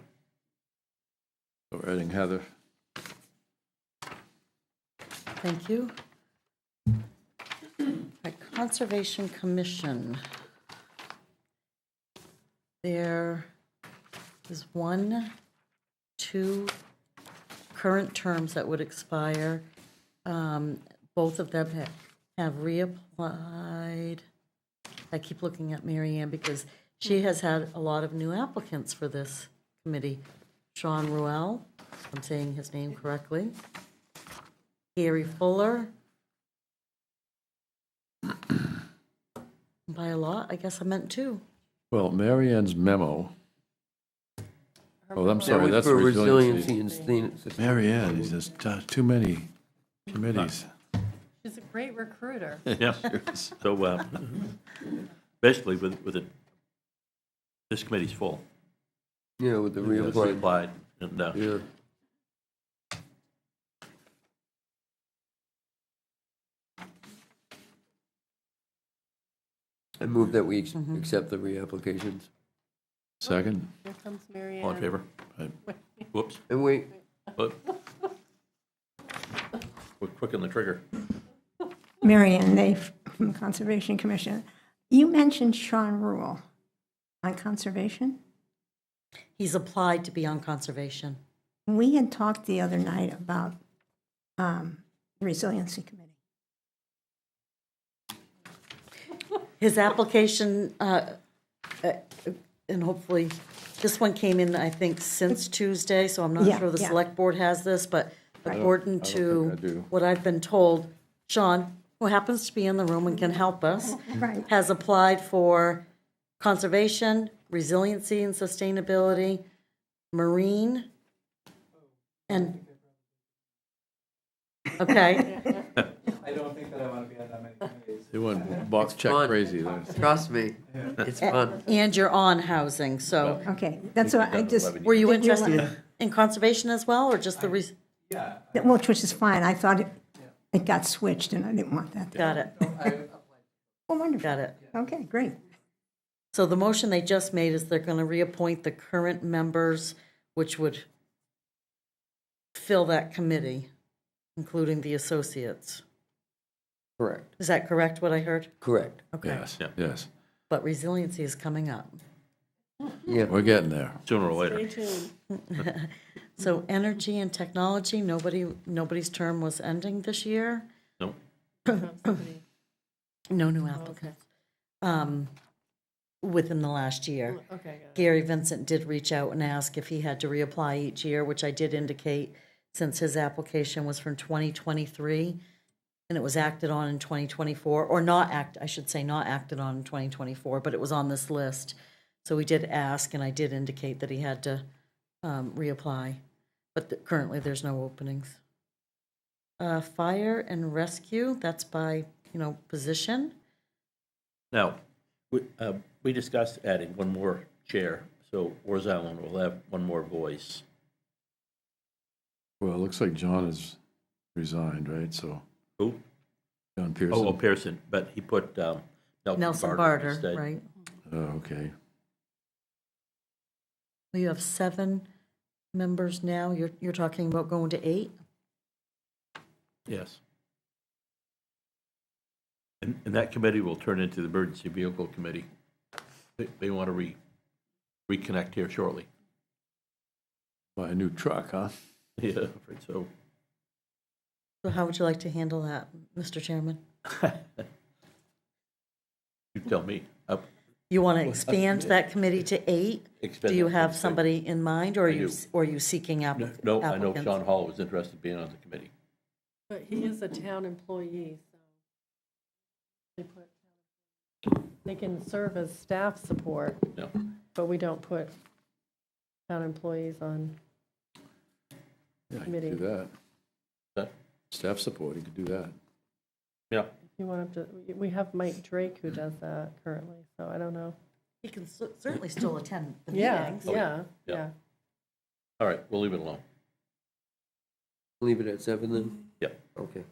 So we're adding Heather. Thank you. Right, Conservation Commission. There is 1, 2 current terms that would expire. Both of them have reapplied. I keep looking at Mary Ann because she has had a lot of new applicants for this committee. Sean Ruel, if I'm saying his name correctly. Gary Fuller. By a lot, I guess I meant 2. Well, Mary Ann's memo. Oh, I'm That sorry, was that's for resiliency. resiliency and Mary Ann, there's just too many committees. She's a great recruiter. Yeah. So basically, with it, this committee's full. yeah, with the It's reapplied. applied, and Yeah. I move that we accept the reapplications. Second? Here comes Mary all in Ann. favor? Right. Whoops, And wait, but we're quick on the trigger. Mary Ann Naif from the Conservation Commission. You mentioned Sean Rule on conservation. He's applied to be on conservation. We had talked the other night about the Resiliency Committee. His application, and hopefully, this one came in, I think, since Tuesday, so I'm not Yeah, sure the yeah. select board has this, but according I to don't think I do. what I've been told, Sean, who happens to be in the room and can help us, Right. has applied for conservation, resiliency and sustainability, marine, and, okay, I don't think that I want to be on that many committees. They went box check fun. crazy. Trust me, it's fun. and you're on housing, so, Okay, that's what I just, were you Did you interested wanna- in conservation as well, or just the, well, which is fine. I thought it got switched and I didn't want that. got it, Oh, wonderful. got it. Okay, great. So the motion they just made is they're going to reappoint the current members, which would fill that committee, including the associates. Correct, Is that correct, what I heard? correct. Okay. Yes, Yeah. yes. But resiliency is coming up. Yeah, We're getting there. Sooner or later. Stay tuned. So energy and technology, nobody's term was ending this year. No, Somebody- No new applicants. Within the last year. Okay, got it. Gary Vincent did reach out and ask if he had to reapply each year, which I did indicate since his application was from 2023 and it was acted on in 2024, or I should say not acted on in 2024, but it was on this list. So we did ask, and I did indicate that he had to reapply, but currently there's no openings. Fire and rescue, that's by, position. now, we discussed adding one more chair, so Wars Island will have one more voice. Well, it looks like John has resigned, right? So, Who? John Oh, Pearson. Pearson, but he put Nelson Barter Barter, instead. right? Oh, okay. Well, you have 7 members now. You're talking about going to 8? Yes. And that committee will turn into the Emergency Vehicle Committee. They want to reconnect here shortly. Buy a new truck, huh? Yeah, I'm afraid so. So how would you like to handle that, Mr. Chairman? You tell me. You want to expand that committee to 8? Expand Do you that have to 8. somebody in mind, or I do. are you seeking applicants? No, I know Sean Hall was interested in being on the committee. But he is a town employee, so they can serve as staff support, No. but we don't put town employees on. Yeah, you Committee. could do that. That- Staff support, you could do that. Yeah, You want to, we have Mike Drake who does that currently, so I don't know. He can certainly still attend the Yeah, meetings. yeah, yeah. yeah. all right, we'll leave it alone. Leave it at 7 then? Yep. Okay.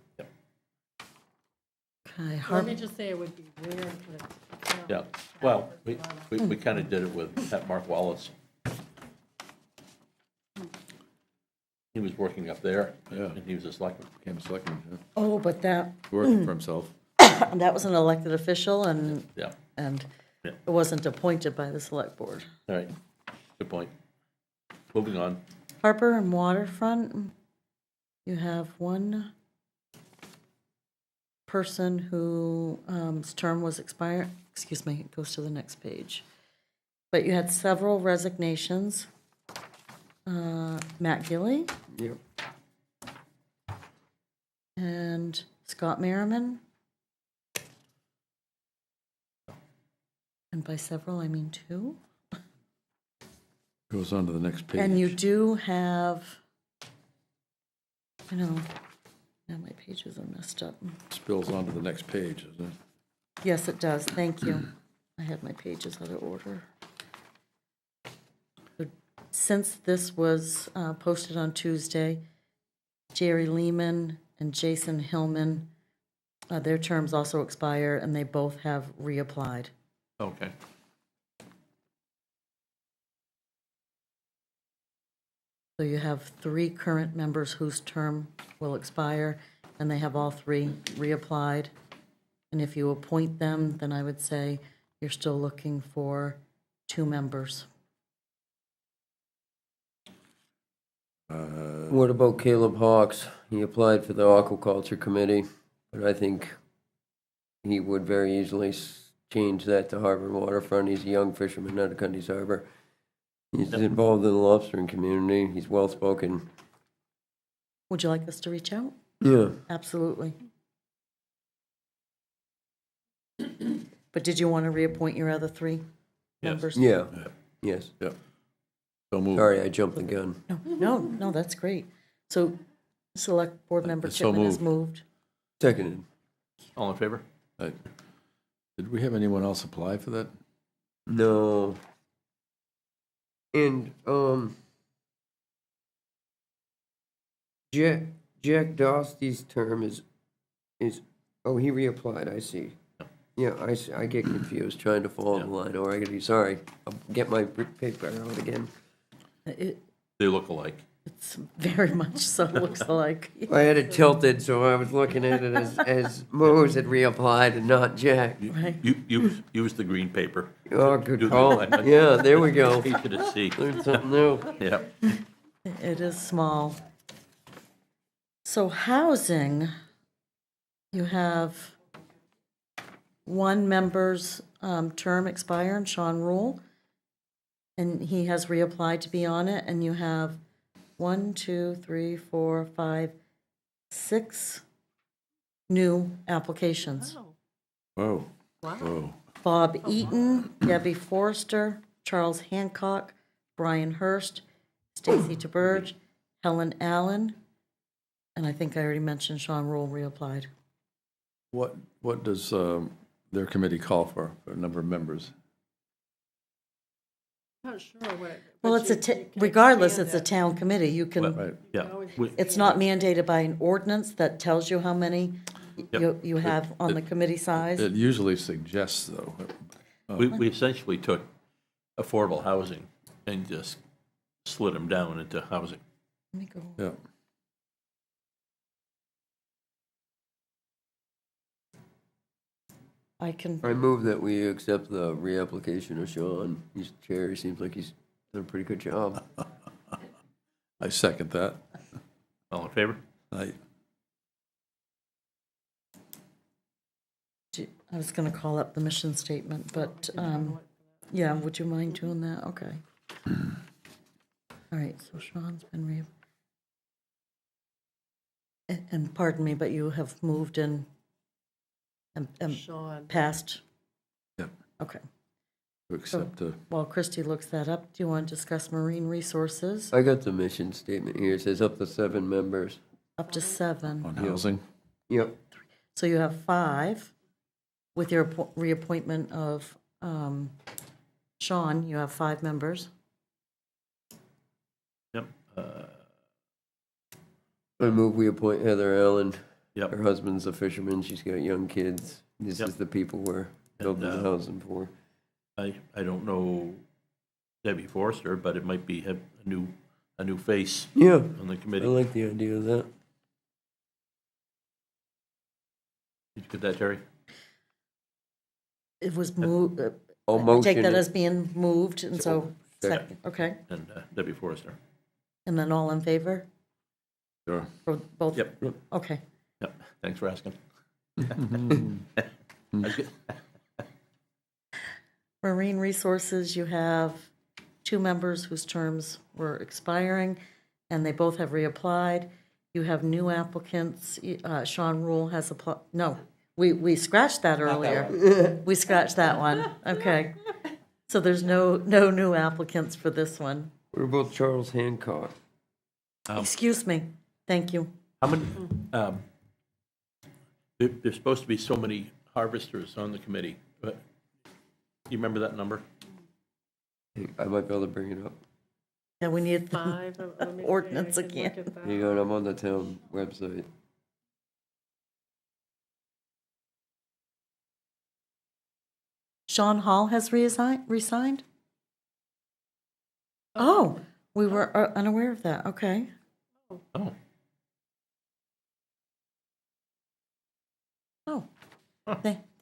Okay, Let me just say it would be weird for the town. Yeah, well, we kind of did it with Mark Wallace. he was working up there, Yeah. and he was a selectman. Became a selectman, yeah. Oh, but that, Working for himself. that was an elected official and, Yeah, and Yeah. it wasn't appointed by the select board. all right, good point. Moving on. Harbor and Waterfront, you have one person whose term was expired, excuse me, it goes to the next page. But you had several resignations. Matt Gilly Yep. and Scott Merriman. And by several, I mean two. Goes on to the next page. And you do have, I know, now my pages are messed up. Spills on to the next page, doesn't it? Yes, it does, thank you. I had my pages out of order. Since this was posted on Tuesday, Jerry Lehman and Jason Hillman, their terms also expire, and they both have reapplied. Okay. So you have three current members whose term will expire, and they have all three reapplied. And if you appoint them, then I would say you're still looking for two members. What about Caleb Hawks? He applied for the aquaculture committee, but I think he would very easily change that to Harbor and Waterfront. He's a young fisherman out of Cundy's Harbor. He's involved in the lobstering community. He's well-spoken. Would you like us to reach out? Yeah. Absolutely. But did you want to reappoint your other three members? Yeah. Yes. Yeah. So moved. Sorry, I jumped the gun. No, that's great. So select board member So Chipman has moved. Seconded. All in favor? Did we have anyone else apply for that? No. And, Jack Dosty's term is, oh, he reapplied, I see. Yeah, I get confused trying to follow the line already. Sorry, I'll get my paper out again. They look alike. It's very much so looks like. I had it tilted, so I was looking at it as Mose had reapplied and not Jack. Right. You use the green paper. Oh, good Do call. that. Yeah, there we go. Easy to see. Learned something new. Yeah. It is small. So housing, you have one member's term expire, Sean Rule, and he has reapplied to be on it, and you have 6 new applications. Whoa. Wow. Whoa. Bob Eaton, Debbie Forrester, Charles Hancock, Brian Hurst, Stacy DeBurge, Helen Allen, and I think I already mentioned Sean Rule reapplied. What does their committee call for a number of members? Not sure what. Well, it's regardless, it's a town committee. You can, Right. Yeah. it's not mandated by an ordinance that tells you how many you have on the committee size. It usually suggests, though. We essentially took affordable housing and just slid them down into housing. Let me go. Yeah. I can, I move that we accept the reapplication of Sean. He's chair. He seems like he's done a pretty good job. I second that. All in favor? I was going to call up the mission statement, but, yeah, would you mind doing that? Okay. All right, so Sean's been and pardon me, but you have moved in and Sean. passed? Yep. Okay. to accept While Christie looks that up, do you want to discuss marine resources? I got the mission statement here. It says up to 7 members. Up to 7. on housing. Yep. So you have 5. With your reappointment of Sean, you have 5 members. Yep. I move we appoint Heather Allen. Yep. Her husband's a fisherman. She's got young kids. This Yep. is the people we're building the housing for. I don't know Debbie Forrester, but it might be a new a new face Yeah, on the I committee. like the idea of that. Did you get that, Terry? It was moved, I'll I take motion that it. as being moved, and so, Second. okay. And Debbie Forrester. And then all in favor? Sure. For both? Yep. Okay. Yep, thanks for asking. Marine Resources, you have 2 members whose terms were expiring, and they both have reapplied. You have new applicants. Sean Rule has applied, no, we scratched that earlier. We scratched that one, okay. So there's no new applicants for this one. What about Charles Hancock? Excuse me, thank you. How many, there's supposed to be so many harvesters on the committee, but you remember that number? I might be able to bring it up. Yeah, we need the 5. Let me see, ordinance I can look again. at that. Hang on, I'm on the town website. Sean Hall has resigned? Oh, we were unaware of that, okay. Oh, Oh,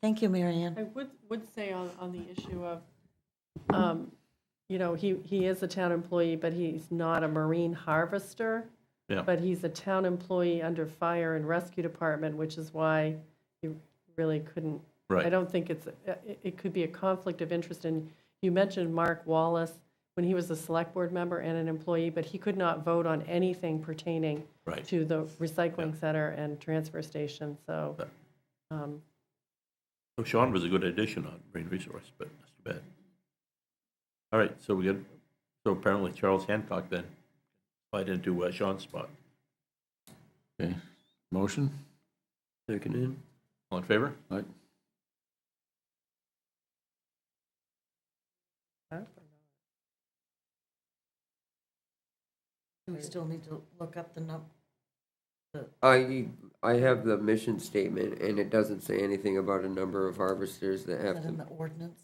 thank you, Mary Ann. I would say on the issue of, you know, he is a town employee, but he's not a marine harvester. Yeah. But he's a town employee under Fire and Rescue Department, which is why he really couldn't. Right. I don't think it could be a conflict of interest. And you mentioned Mark Wallace when he was a select board member and an employee, but he could not vote on anything pertaining Right. to the recycling center and transfer station. So, So Sean was a good addition on Marine Resource, but that's too bad. All right, so so apparently Charles Hancock then slide into Sean's spot. Okay, motion? Seconded. All in favor? Right. We still need to look up the number. I have the mission statement, and it doesn't say anything about a number of harvesters that Is have that in the to. ordinance?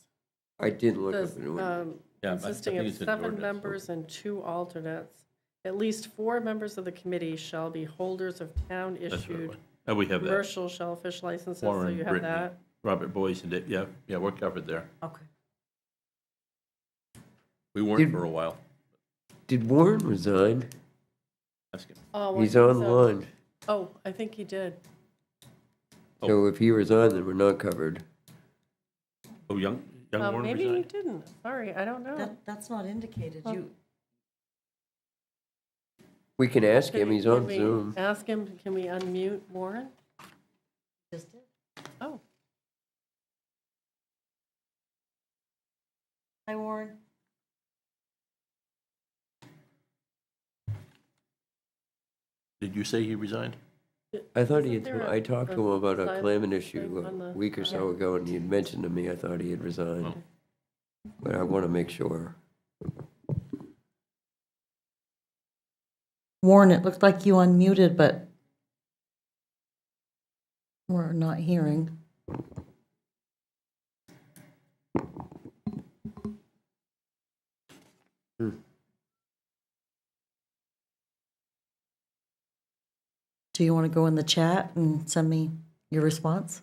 I didn't look Does, up an ordinance. Yeah, I consisting think of it's in 7 ordinance. members and 2 alternates. At least 4 members of the committee shall be holders of That's what it town-issued was. Oh, we have that. commercial shellfish licenses, so Warren, you have Brittany, that. Robert Boyce and Dave, yeah, we're covered there. Okay. We weren't Did- for a while. Did Warren resign? Ask him. Oh, well, He's a- online. Oh, I think he did. So if he resigned, then we're not covered. Oh, young Warren Maybe he resigned? didn't. Sorry, I don't know. That's not indicated. Oh. You, We can ask him, he's on Can we Zoom. Ask him, can we unmute Warren? just did. Oh, Hi, Warren. Did you say he resigned? I thought he Isn't had, there I talked to him about a silent climate thing issue on a the- week or so ago, and he had mentioned to me, I thought he had resigned. But I want to make sure. Warren, it looked like you unmuted, but we're not hearing. Do you want to go in the chat and send me your response?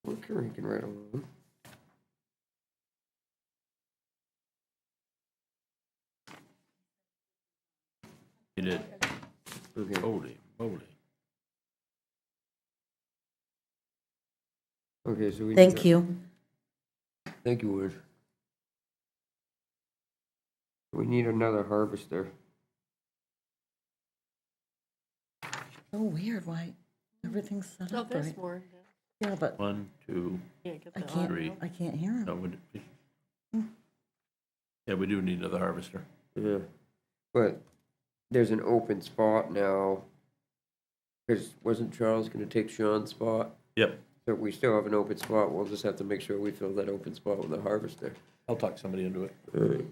We're cranking right along. He did. Okay. Holy moly. Okay, so we. Thank you. Thank you, Warren. We need another harvester. So weird, why everything's set oh, up there's right. Warren. Yeah, but 1, 2, Can't get I the can't, audio. I can't hear him. no, yeah, we do need another harvester. Yeah. But there's an open spot now. Because wasn't Charles going to take Sean's spot? Yep, So we still have an open spot. We'll just have to make sure we fill that open spot with a harvester. I'll talk somebody into it. Alright.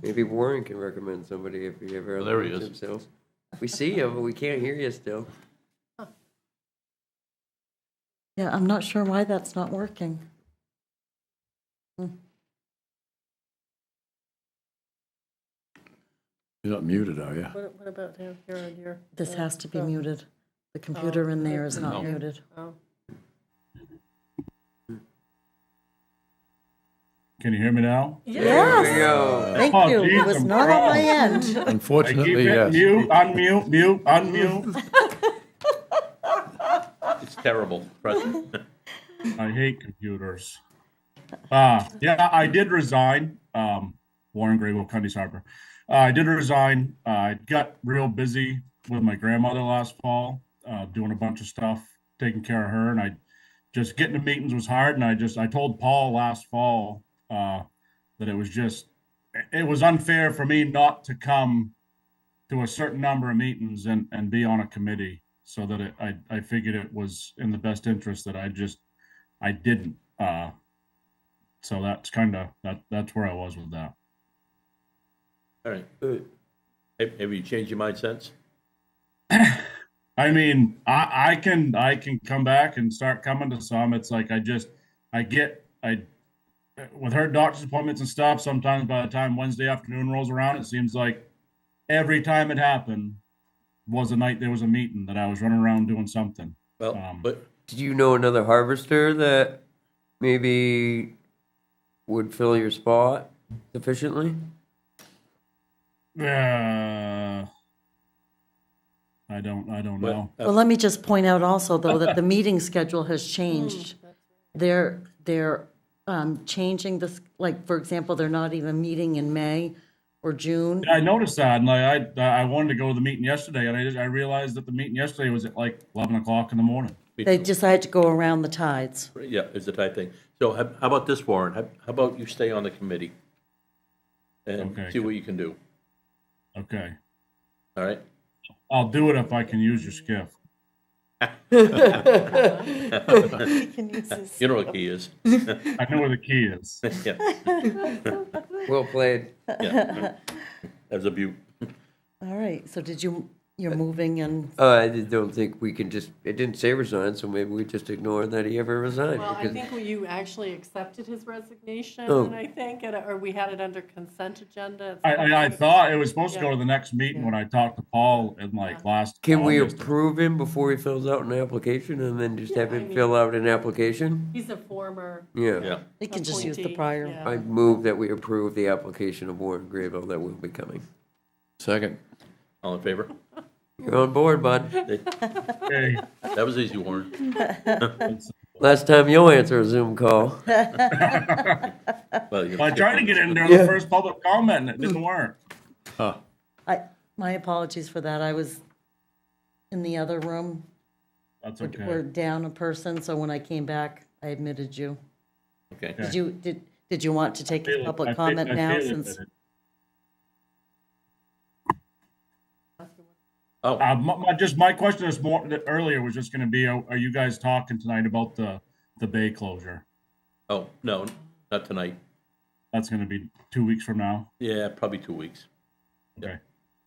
Maybe Warren can recommend somebody if he ever Well, there he unmutes is. himself. We see you, but we can't hear you still. Yeah, I'm not sure why that's not working. You're not muted, are you? What about down here on your? This has to be muted. The computer in there is not No. muted. Oh. Can you hear me now? There we go. Thank Oh, you. It geez, was I'm not on my proud. end. I keep Unfortunately, it yes. mute, unmute. It's terrible, President. I hate computers. Yeah, I did resign. Warren Grable, Cundy's Harbor. I did resign. I got real busy with my grandmother last fall, doing a bunch of stuff, taking care of her, and I just getting to meetings was hard. And I told Paul last fall that it was unfair for me not to come to a certain number of meetings and be on a committee, so that I figured it was in the best interest that I didn't. So that's that's where I was with that. All right. Have you changed your mind since? I mean, I can come back and start coming to some. It's like with her doctor's appointments and stuff, sometimes by the time Wednesday afternoon rolls around, it seems like every time it happened was a night there was a meeting that I was running around doing something. Well, but Do you know another harvester that maybe would fill your spot sufficiently? I don't know. Well, let me just point out also, though, that the meeting schedule has changed. They're changing this, like, for example, they're not even meeting in May or June. I noticed that, and I wanted to go to the meeting yesterday, and I realized that the meeting yesterday was at like 11 o'clock in the morning. They decided to go around the tides. yeah, it's the type thing. So how about this, Warren? How about you stay on the committee and Okay. see what you can do? Okay. All right. I'll do it if I can use your skiff. You know what key is. I know where the key is. Yeah. Well played. Yeah. As a butte. All right, so you're moving and, I just don't think we can it didn't say resign, so maybe we just ignore that he ever resigned. Well, I because- think you actually accepted his resignation, Oh. I think, or we had it under consent agenda. I thought it was supposed to go to the next meeting when I talked to Paul in last Can we August. approve him before he fills out an application and then just have Yeah, I him mean- fill out an application? He's a former Yeah. Yeah. you can just use the appointee, prior. yeah. I move that we approve the application of Warren Grable that will be coming. Second. All in favor? You're on board, bud. Okay. That was easy, Warren. Last time you'll answer a Zoom call. Well, I tried to get in during the first public comment and it didn't work. My apologies for that. I was in the other room. That's We're okay. down a person, so when I came back, I admitted you. Okay. Did you want to take his public comment now since? Oh, My question is earlier was just going to be, are you guys talking tonight about the bay closure? oh, no, not tonight. That's going to be 2 weeks from now. Yeah, probably 2 weeks. Okay.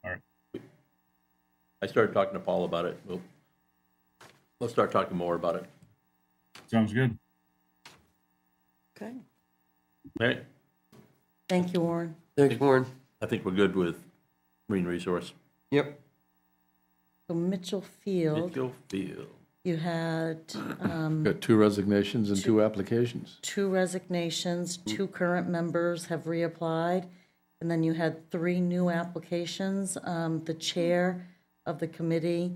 All right. I started talking to Paul about it. We'll start talking more about it. Sounds good. Okay. All right. Thank you, Warren. Thanks, Warren. I think we're good with marine resource. Yep. So Mitchell Field, Mitchell Field. you had Got 2 resignations and 2 applications. 2 resignations, 2 current members have reapplied, and then you had 3 new applications. The chair of the committee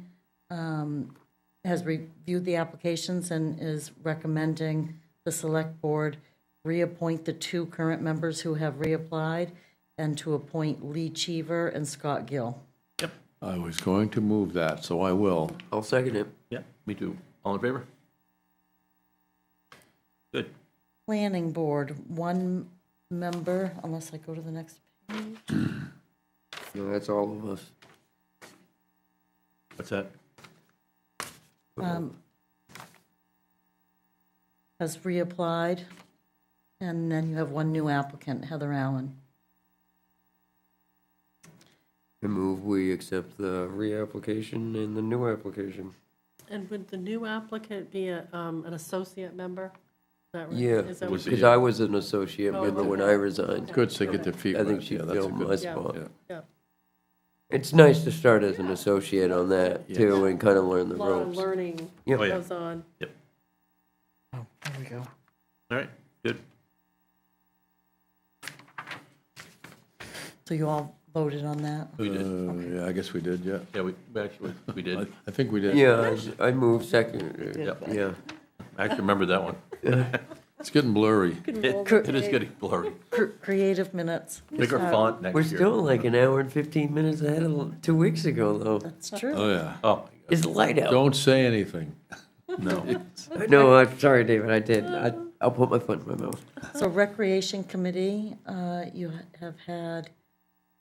has reviewed the applications and is recommending the select board reappoint the 2 current members who have reapplied and to appoint Lee Cheever and Scott Gill. I was going to move that, so I will. I'll second it. Yeah, me too. All in favor? Good. Planning board, 1 member, unless I go to the next page. No, that's all of us. What's that? Has reapplied, and then you have 1 new applicant, Heather Allen. I move we accept the reapplication and the new application. And would the new applicant be an associate member? Is that right? Yeah, Is that what- because I was an associate member when I resigned. Good to get their feet I think wet. she Yeah, that's a filled good- my Yeah. spot. Yeah. Yeah, It's nice to start as an associate on that too, and kind of learn a the lot of ropes. learning Yep. Oh, yeah. goes on. Oh, there we go. All right, good. So you all voted on that? We did. Yeah, I guess we did, yeah. Yeah, we actually, we did. I think we did. Yeah, I moved second. Yep. Yeah. I actually remember that one. It's getting blurry. It is getting blurry. Creative minutes. Bigger font next We're year. still like an hour and 15 minutes ahead of 2 weeks ago, though. That's true. Oh, yeah. Oh, my God. It's light out. Don't say anything. No. No, I'm sorry, David, I did. I'll put my foot in my mouth. So Recreation Committee, you have had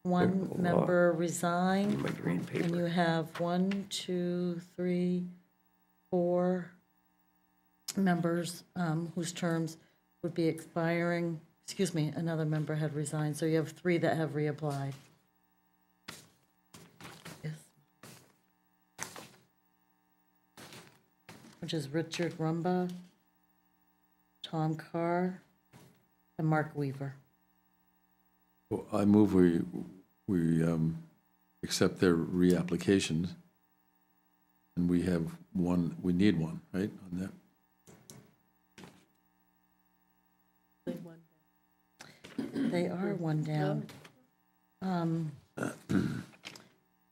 one member resign, My green and paper. you have 1, 2, 3, 4 members whose terms would be expiring. Excuse me, another member had resigned, so you have 3 that have reapplied. Yes. Which is Richard Rumba, Tom Carr, and Mark Weaver. Well, I move we accept their reapplications. And we have one, we need one, right, on that? They are one down.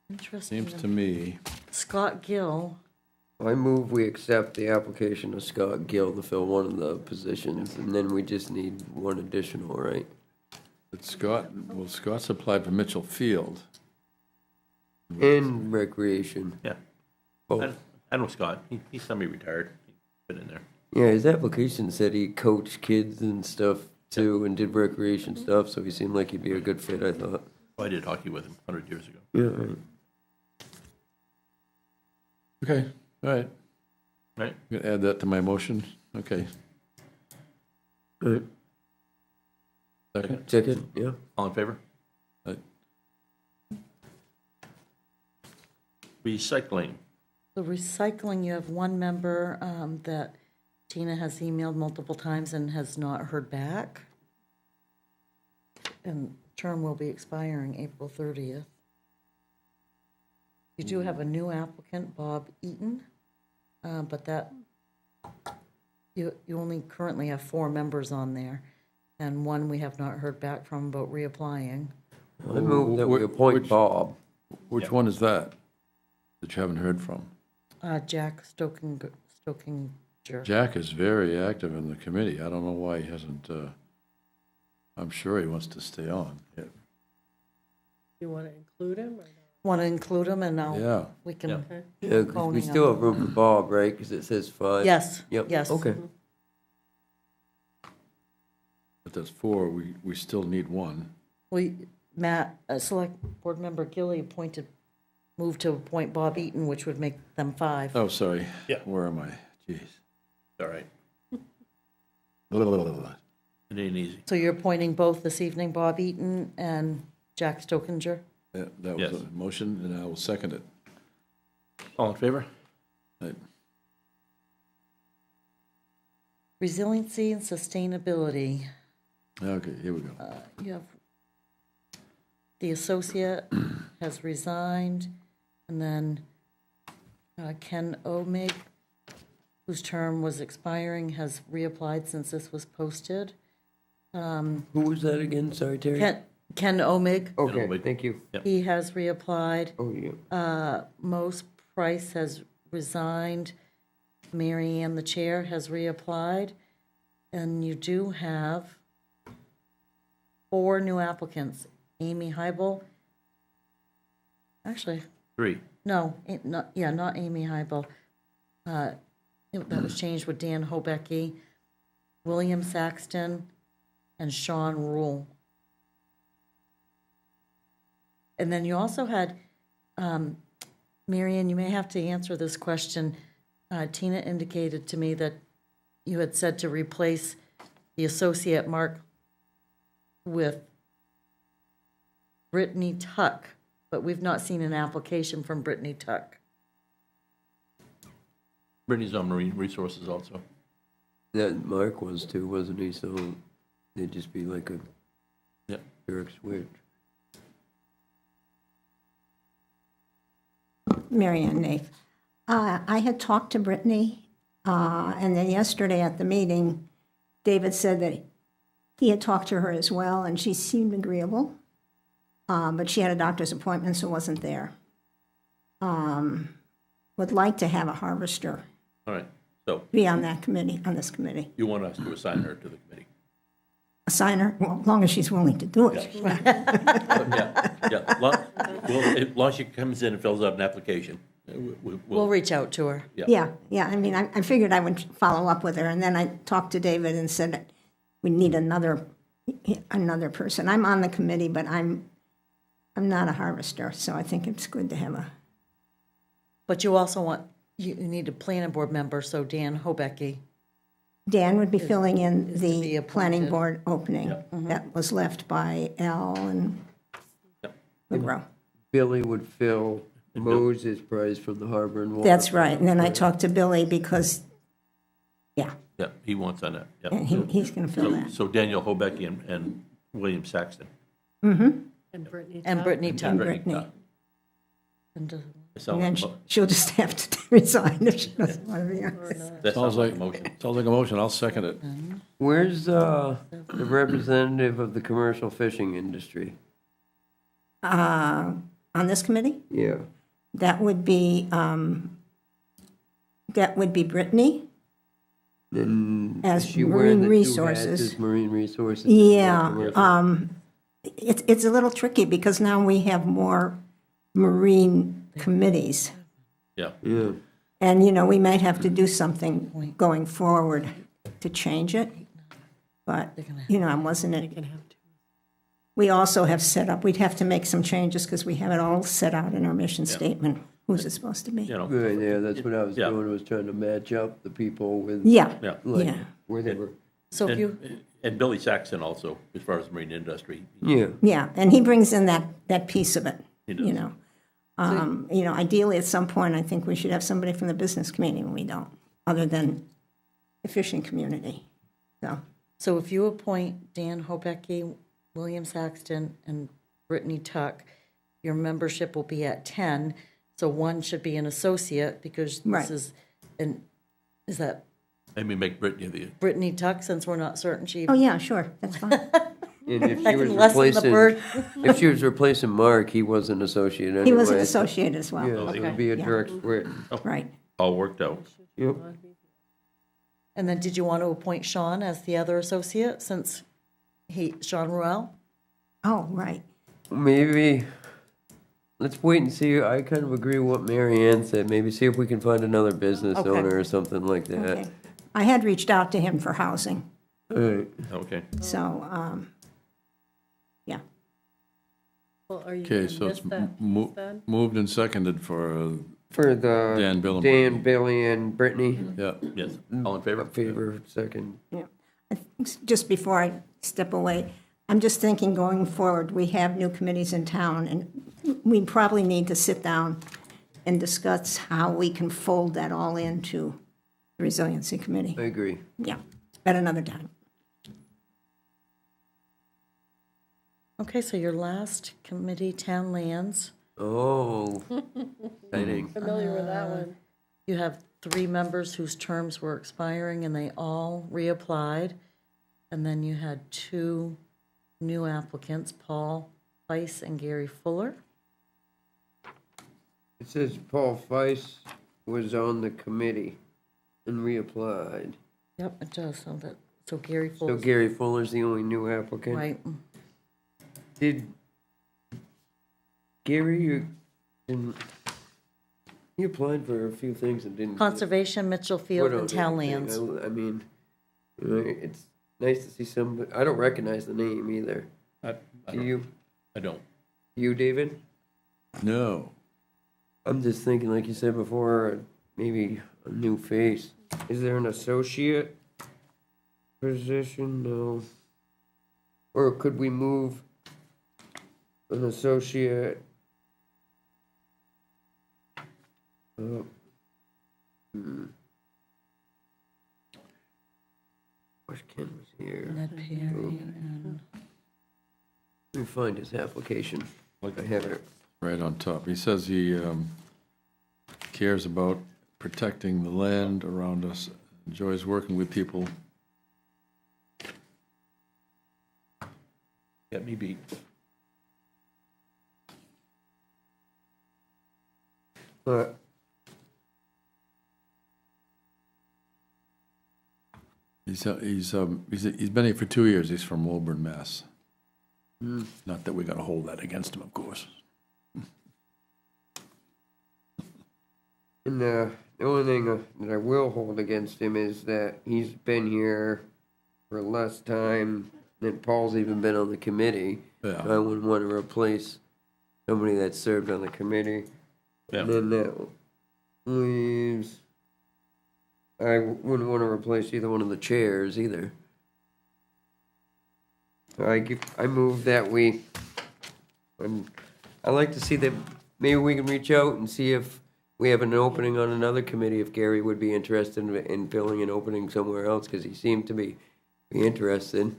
Interesting. Seems to me, Scott Gill, I move we accept the application of Scott Gill to fill one of the positions, and then we just need one additional, right? that Scott's applied for Mitchell Field. And recreation. Yeah. Both. I know Scott. He's semi-retired. He's been in there. Yeah, his application said he coached kids and stuff too, and did recreation stuff, so he seemed like he'd be a good fit, I thought. I did hockey with him 100 years ago. Yeah, right. Okay, all right. Right? I'm gonna add that to my motion. Okay. Right. Second? Second, yeah. All in favor? Right. Recycling. the recycling, you have one member that Tina has emailed multiple times and has not heard back. And term will be expiring April 30th. You do have a new applicant, Bob Eaton, but that, you only currently have 4 members on there, and one we have not heard back from about reapplying. I move that we appoint Which- Bob. Which one is that you haven't heard from? Jack Stokinger. Jack is very active in the committee. I don't know why he hasn't, I'm sure he wants to stay on. Yeah. You want to include him or not? Want to include him, and Yeah. now we can. Okay. Yeah, because we still have room for Bob, right? Because it says 5. Yes, Yep. yes. Okay. But that's 4, we still need one. Matt, Select Board Member Gilly moved to appoint Bob Eaton, which would make them 5. Oh, sorry. Yeah. Where am I? Jeez. All right. Blah, blah, blah, blah. It ain't easy. So you're appointing both this evening, Bob Eaton and Jack Stokinger? That was Yes. a motion, and I will second it. All in favor? Right. Resiliency and Sustainability. Okay, here we go. You have, the associate has resigned, and then Ken Omig, whose term was expiring, has reapplied since this was posted. Who was that again? Sorry, Terry. Ken Omig, Okay, Omig. thank you. he has reapplied. Oh, yeah. Most Price has resigned. Mary Ann, the chair, has reapplied. And you do have 4 new applicants. Amy Heibel. Actually, 3. no, not Amy Heibel. That was changed with Dan Hobecky, William Saxton, and Sean Rule. And then you also had, Marion, you may have to answer this question. Tina indicated to me that you had said to replace the associate Mark with Brittany Tuck, but we've not seen an application from Brittany Tuck. Brittany's on Marine Resources also. That Mark was too, wasn't he? So it'd just be like a Yep. direct switch. Mary Ann Naif. I had talked to Brittany, and then yesterday at the meeting, David said that he had talked to her as well, and she seemed agreeable, but she had a doctor's appointment, so wasn't there. Would like to have a harvester All right, so be on that committee, on this committee. you want us to assign her to the committee? Assign her, well, as long as she's willing to do it. Yeah. Well, as long as she comes in and fills out an application, We'll reach out to her. Yeah, I mean, I figured I would follow up with her, and then I talked to David and said that we need another person. I'm on the committee, but I'm not a harvester, so I think it's good to have a, But you also you need a planning board member, so Dan Hobecky. Dan would be filling in is to be the appointed. planning board opening Yep. that was left by Al and Yep. Monroe. Billy would fill Moses' prize from the Harbor and Water. That's right, and then I talked to Billy because, yeah, he wants on that, yeah. and he's going to fill that. So Daniel Hobecky and William Saxton. And Brittany. And Tuck. Brittany Tuck. Brittany. Tuck. And, So, And then she'll just have to resign if she doesn't want to be on. that Sounds like a motion. a motion. I'll second it. Where's the representative of the commercial fishing industry? On this committee? Yeah. That would be Brittany. And As is she wearing Marine the two hats Resources. as Marine Resources. and Yeah, commercial? it's a little tricky because now we have more marine committees. Yeah, Yeah. And, we might have to do something going forward to change it. But, I wasn't it. We also have set up, we'd have to make some changes because we have it all set out in our mission statement. Who's it supposed to be? Good, yeah, that's what I was Yeah. doing, was trying to match up the people with. Yeah, yeah. Like, yeah. where they were. so if you, And Billy Saxton also, as far as marine industry. Yeah. Yeah, and he brings in that piece of it, He does. you know. Ideally, at some point, I think we should have somebody from the business community, and we don't, other than the fishing community, so. so if you appoint Dan Hobecky, William Saxton, and Brittany Tuck, your membership will be at 10, so one should be an associate, because Right. is that Maybe make Brittany the, Brittany Tuck, since we're not certain she, Oh, yeah, sure, that's fine. And if I she was can lessen the replacing, burden. if she was replacing Mark, he was an associate anyway. He was an so- associate as well, Yeah, it would be a Yeah. direct switch. right. all worked out. Yep. And then did you want to appoint Sean as the other associate, since Sean Ruel? Oh, right. Maybe, let's wait and see. I kind of agree with what Mary Ann said. Maybe see if we can find another business Okay. owner or something like that. Okay. I had reached out to him for housing, All right. Okay. so, yeah. Well, are you Okay, going so to it's miss that mo- piece then? moved and seconded for, For the Dan, Bill, and Dan, Billy, and Brittany, yeah. Yes, all in favor? favor, second. Just before I step away, I'm just thinking going forward, we have new committees in town, and we probably need to sit down and discuss how we can fold that all into the Resiliency Committee. I agree. Yeah, at another time. Okay, so your last committee, Town Lands, Oh, exciting. Familiar with that one. you have 3 members whose terms were expiring, and they all reapplied. And then you had 2 new applicants, Paul Weiss and Gary Fuller. It says Paul Feiss was on the committee and reapplied. Yep, it does, so Gary So Fuller, Gary Fuller's the only new applicant. right. Did Gary, you didn't, he applied for a few things and didn't. Conservation, Mitchell put Field, on and Town anything. Lands. I mean, it's nice to see some, I don't recognize the name either. I Do don't- you, I don't. you, David? No. I'm just thinking, like you said before, maybe a new face. Is there an associate position? No. Or could we move an associate Wish Ken was here. Ned Perry and Let me find his application. I have it. Right on top. He says he cares about protecting the land around us, enjoys working with people. Got me beat. But He's been here for 2 years. He's from Woburn, Mass. Not that we got to hold that against him, of course. and the only thing that I will hold against him is that he's been here for less time than Paul's even been on the committee. Yeah. I wouldn't want to replace somebody that served on the committee. Yeah. And then that leaves, I wouldn't want to replace either one of the chairs either. So I move that I like to see that maybe we can reach out and see if we have an opening on another committee, if Gary would be interested in filling an opening somewhere else, because he seemed to be interested.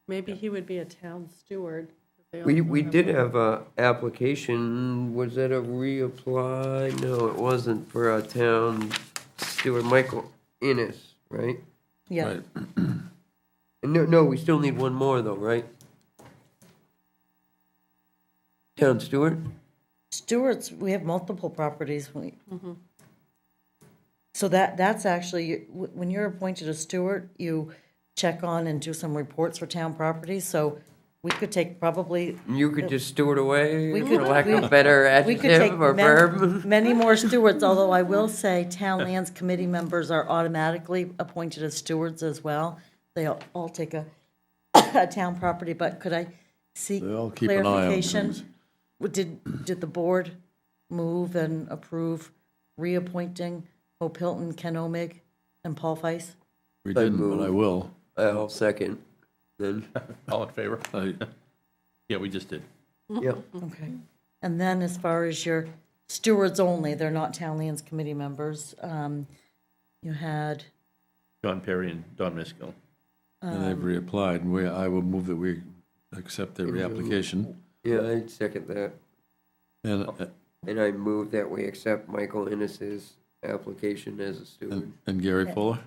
Maybe he would be a town steward. We did have a application, was that a reapply? No, it wasn't, for a town steward, Michael Innes, right? yeah. Right. No, we still need one more though, right? Town steward? Stewards, we have multiple properties. So that's actually, when you're appointed a steward, you check on and do some reports for town properties. So we could take probably, You could just steward away, We for could- lack of a better we could take adjective or verb? many more stewards, although I will say town lands committee members are automatically appointed as stewards as well. They all take a town property, but could I seek They all keep an eye on clarification? things. Did the board move and approve reappointing Hope Hilton, Ken Omig, and Paul Feist? We didn't, but I will. I'll second, then, All in favor? I- Yeah, we just did. yeah. Okay. And then as far as your stewards only, they're not town lands committee members. You had, John Perry and Don Miskell. And they've reapplied, and I will move that we accept their reapplication. Yeah, I'd second that. And, And I move that we accept Michael Innes's application as a steward. and Gary Fuller?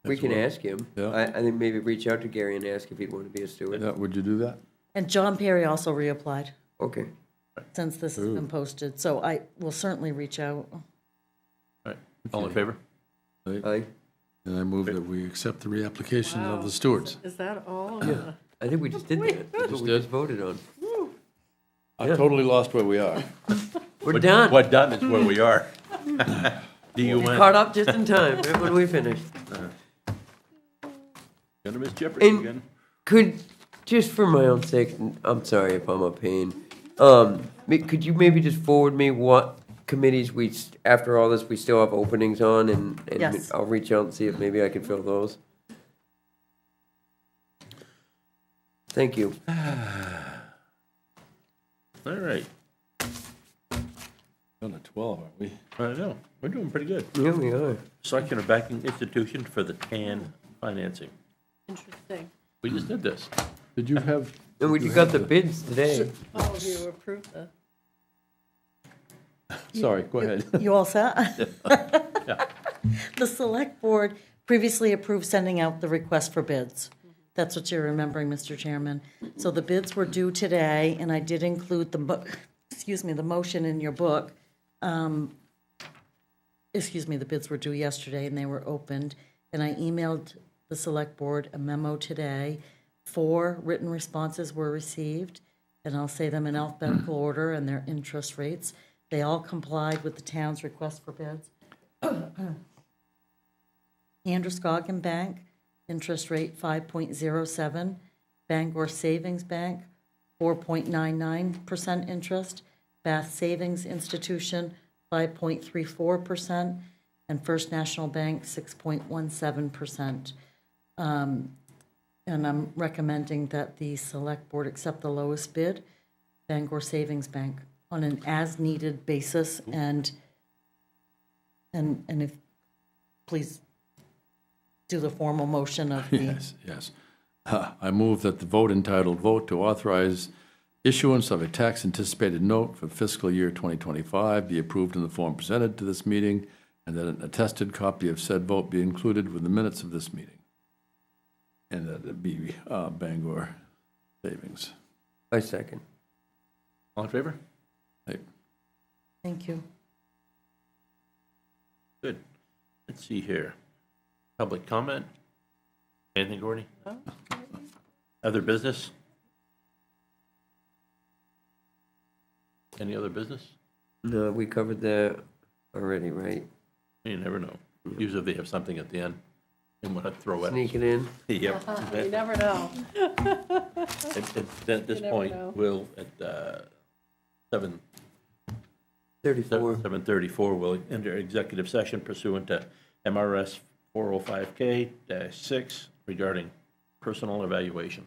We as can well. ask him. Yeah. I think maybe reach out to Gary and ask if he'd want to be a steward. Yeah, would you do that? and John Perry also reapplied Okay. since this has been posted. So I will certainly reach out. All right, all in favor? Aye. And I move that we accept the reapplication of the stewards. Is that all? Yeah. I think we just did that. That's what we did? just voted on. I totally lost where we are. We're done. What done is where we are. Do you We win? caught up just in time, right when we finished. Gonna miss Jeopardy And again. could, just for my own sake, I'm sorry if I'm a pain, could you maybe just forward me what committees after all this, we still have openings on, and Yes. I'll reach out and see if maybe I can fill those? Thank you. All right, Down to 12, aren't we? I know, we're doing pretty good. Yeah, we are. Selection of banking institution for the TAN financing. Interesting. We just did this. Did you have? And we got the bids today. Oh, you approved the, Sorry, go ahead. You all set? Yeah. The select board previously approved sending out the request for bids. That's what you're remembering, Mr. Chairman. So the bids were due today, and I did include the motion in your book. The bids were due yesterday, and they were opened. And I emailed the select board a memo today. 4 written responses were received, and I'll say them in alphabetical order and their interest rates. They all complied with the town's request for bids. Androscoggin Bank, interest rate 5.07. Bangor Savings Bank, 4.99% interest. Bath Savings Institution, 5.34%. And First National Bank, 6.17%. And I'm recommending that the select board accept the lowest bid, Bangor Savings Bank, on an as-needed basis. And And if, please do the formal motion of the. Yes. I move that the vote entitled Vote to Authorize Issuance of a Tax Anticipated Note for fiscal year 2025 be approved in the form presented to this meeting, and that an attested copy of said vote be included with the minutes of this meeting. And that it be Bangor Savings. I second. All in favor? Thank you. Good. Let's see here. Public comment? Anything, Gordy? Other business? Any other business? No, we covered that already, right? You never know. Usually they have something at the end and want to throw it. Sneak it in. Yep. You never know. At this You never point, know. we'll, at 34. 7:34, we'll enter executive session pursuant to MRS 405K-6 regarding personal evaluation.